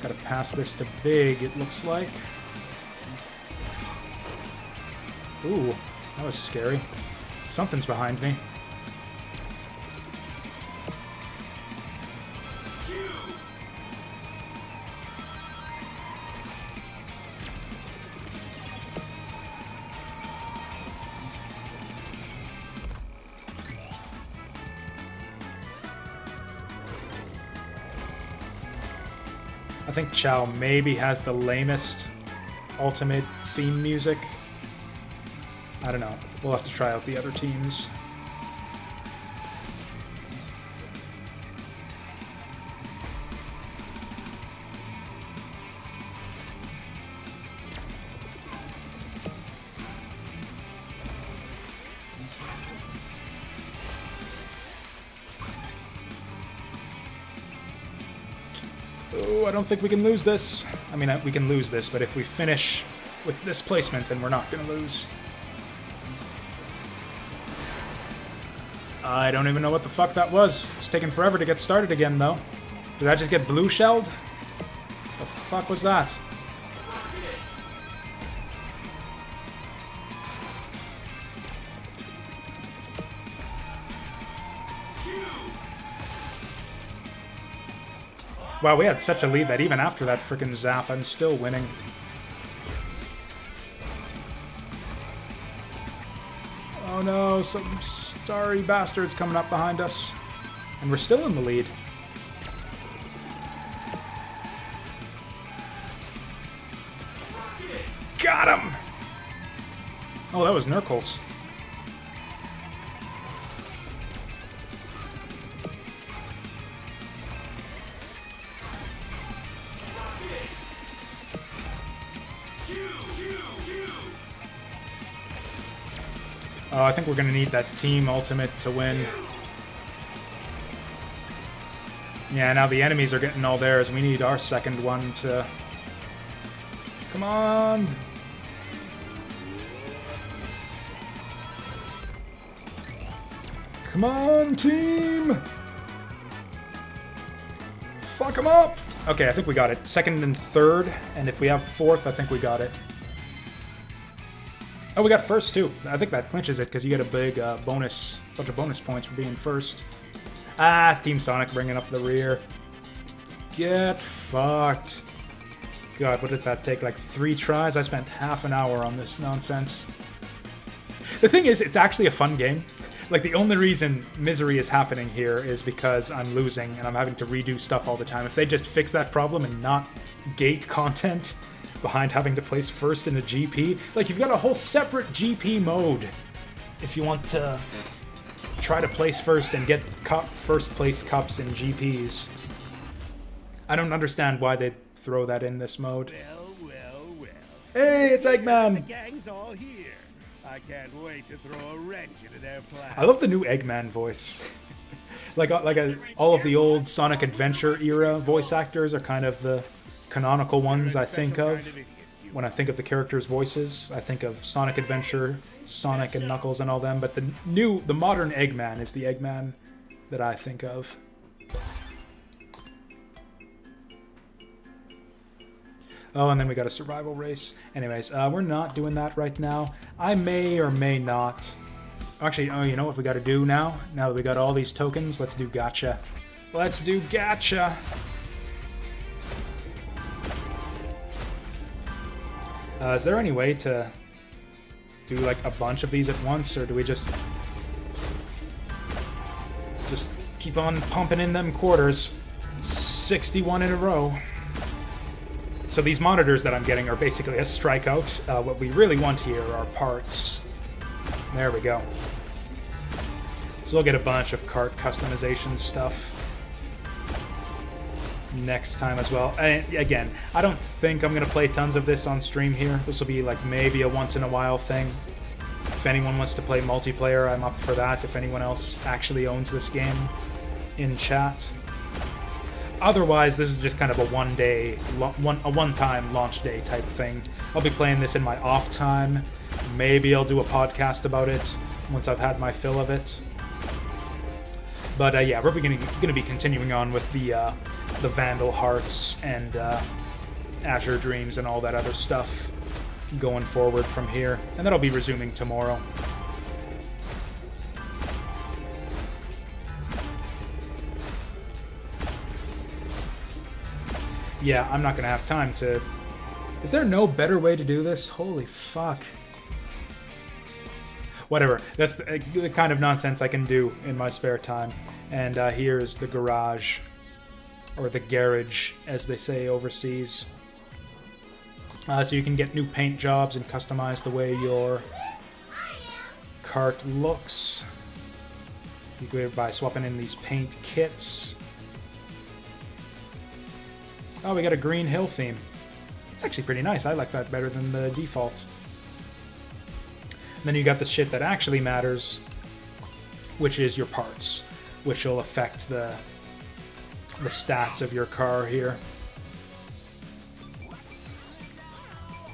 Gotta pass this to Big, it looks like. Ooh, that was scary. Something's behind me. I think Chow maybe has the lamest ultimate theme music. I don't know. We'll have to try out the other teams. Oh, I don't think we can lose this. I mean, we can lose this, but if we finish with this placement, then we're not going to lose. I don't even know what the fuck that was. It's taking forever to get started again, though. Did I just get blue shelled? The fuck was that? Wow, we had such a lead that even after that frickin' zap, I'm still winning. Oh no, some starry bastards coming up behind us. And we're still in the lead. Got him! Oh, that was Nurkles. Oh, I think we're gonna need that team ultimate to win. Yeah, now the enemies are getting all theirs. We need our second one to... Come on! Come on, team! Fuck them up! Okay, I think we got it. Second and third, and if we have fourth, I think we got it. Oh, we got first, too. I think that clinches it, because you get a big bunch of bonus points for being first. Ah, Team Sonic bringing up the rear. Get fucked. God, what did that take? Like 3 tries? I spent half an hour on this nonsense. The thing is, it's actually a fun game. Like, the only reason misery is happening here is because I'm losing and I'm having to redo stuff all the time. If they just fix that problem and not gate content behind having to place first in a GP, like, you've got a whole separate GP mode if you want to try to place first and get first place cups in GPs. I don't understand why they throw that in this mode. Well. Hey, it's Eggman! The gang's all here. I can't wait to throw a wrench into their plan. I love the new Eggman voice. all of the old Sonic Adventure era voice actors are kind of the canonical ones I think of. When I think of the characters' voices, I think of Sonic Adventure, Sonic and Knuckles and all them, but the modern Eggman is the Eggman that I think of. Oh, and then we got a survival race. Anyways, we're not doing that right now. I may or may not. Actually, oh, you know what we got to do now? Now that we got all these tokens, let's do gacha. Let's do gacha! Is there any way to do like a bunch of these at once, or do we just keep on pumping in them quarters? 61 in a row. So these monitors that I'm getting are basically a strikeout. What we really want here are parts. There we go. So we'll get a bunch of cart customization stuff next time as well. And again, I don't think I'm going to play tons of this on stream here. This will be like maybe a once-in-a-while thing. If anyone wants to play multiplayer, I'm up for that. If anyone else actually owns this game in chat. Otherwise, this is just kind of a one-time launch day type thing. I'll be playing this in my off time. Maybe I'll do a podcast about it once I've had my fill of it. But yeah, we're going to be continuing on with the Vandal Hearts and Azure Dreams and all that other stuff going forward from here. And that'll be resuming tomorrow. Yeah, I'm not going to have time to... Is there no better way to do this? Holy fuck. Whatever. That's the kind of nonsense I can do in my spare time. And here's the garage. Or the garage, as they say overseas. So you can get new paint jobs and customize the way your cart looks. You can do it by swapping in these paint kits. Oh, we got a Green Hill theme. It's actually pretty nice. I like that better than the default. And then you got the shit that actually matters, which is your parts, which will affect the stats of your car here.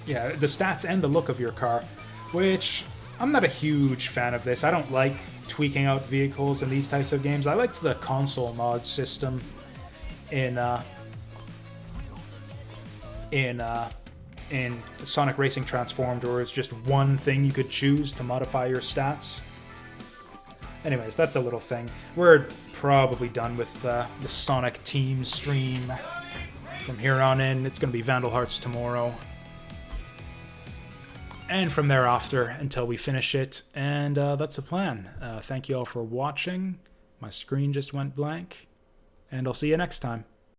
yeah, the stats and the look of your car, which I'm not a huge fan of this. I don't like tweaking out vehicles in these types of games. I liked the console mod system in Sonic Racing Transformed, where it's just one thing you could choose to modify your stats. Anyways, that's a little thing. We're probably done with the Sonic Team stream. From here on in, it's going to be Vandal Hearts tomorrow. And from thereafter until we finish it. And that's the plan. Thank you all for watching. My screen just went blank. And I'll see you next time.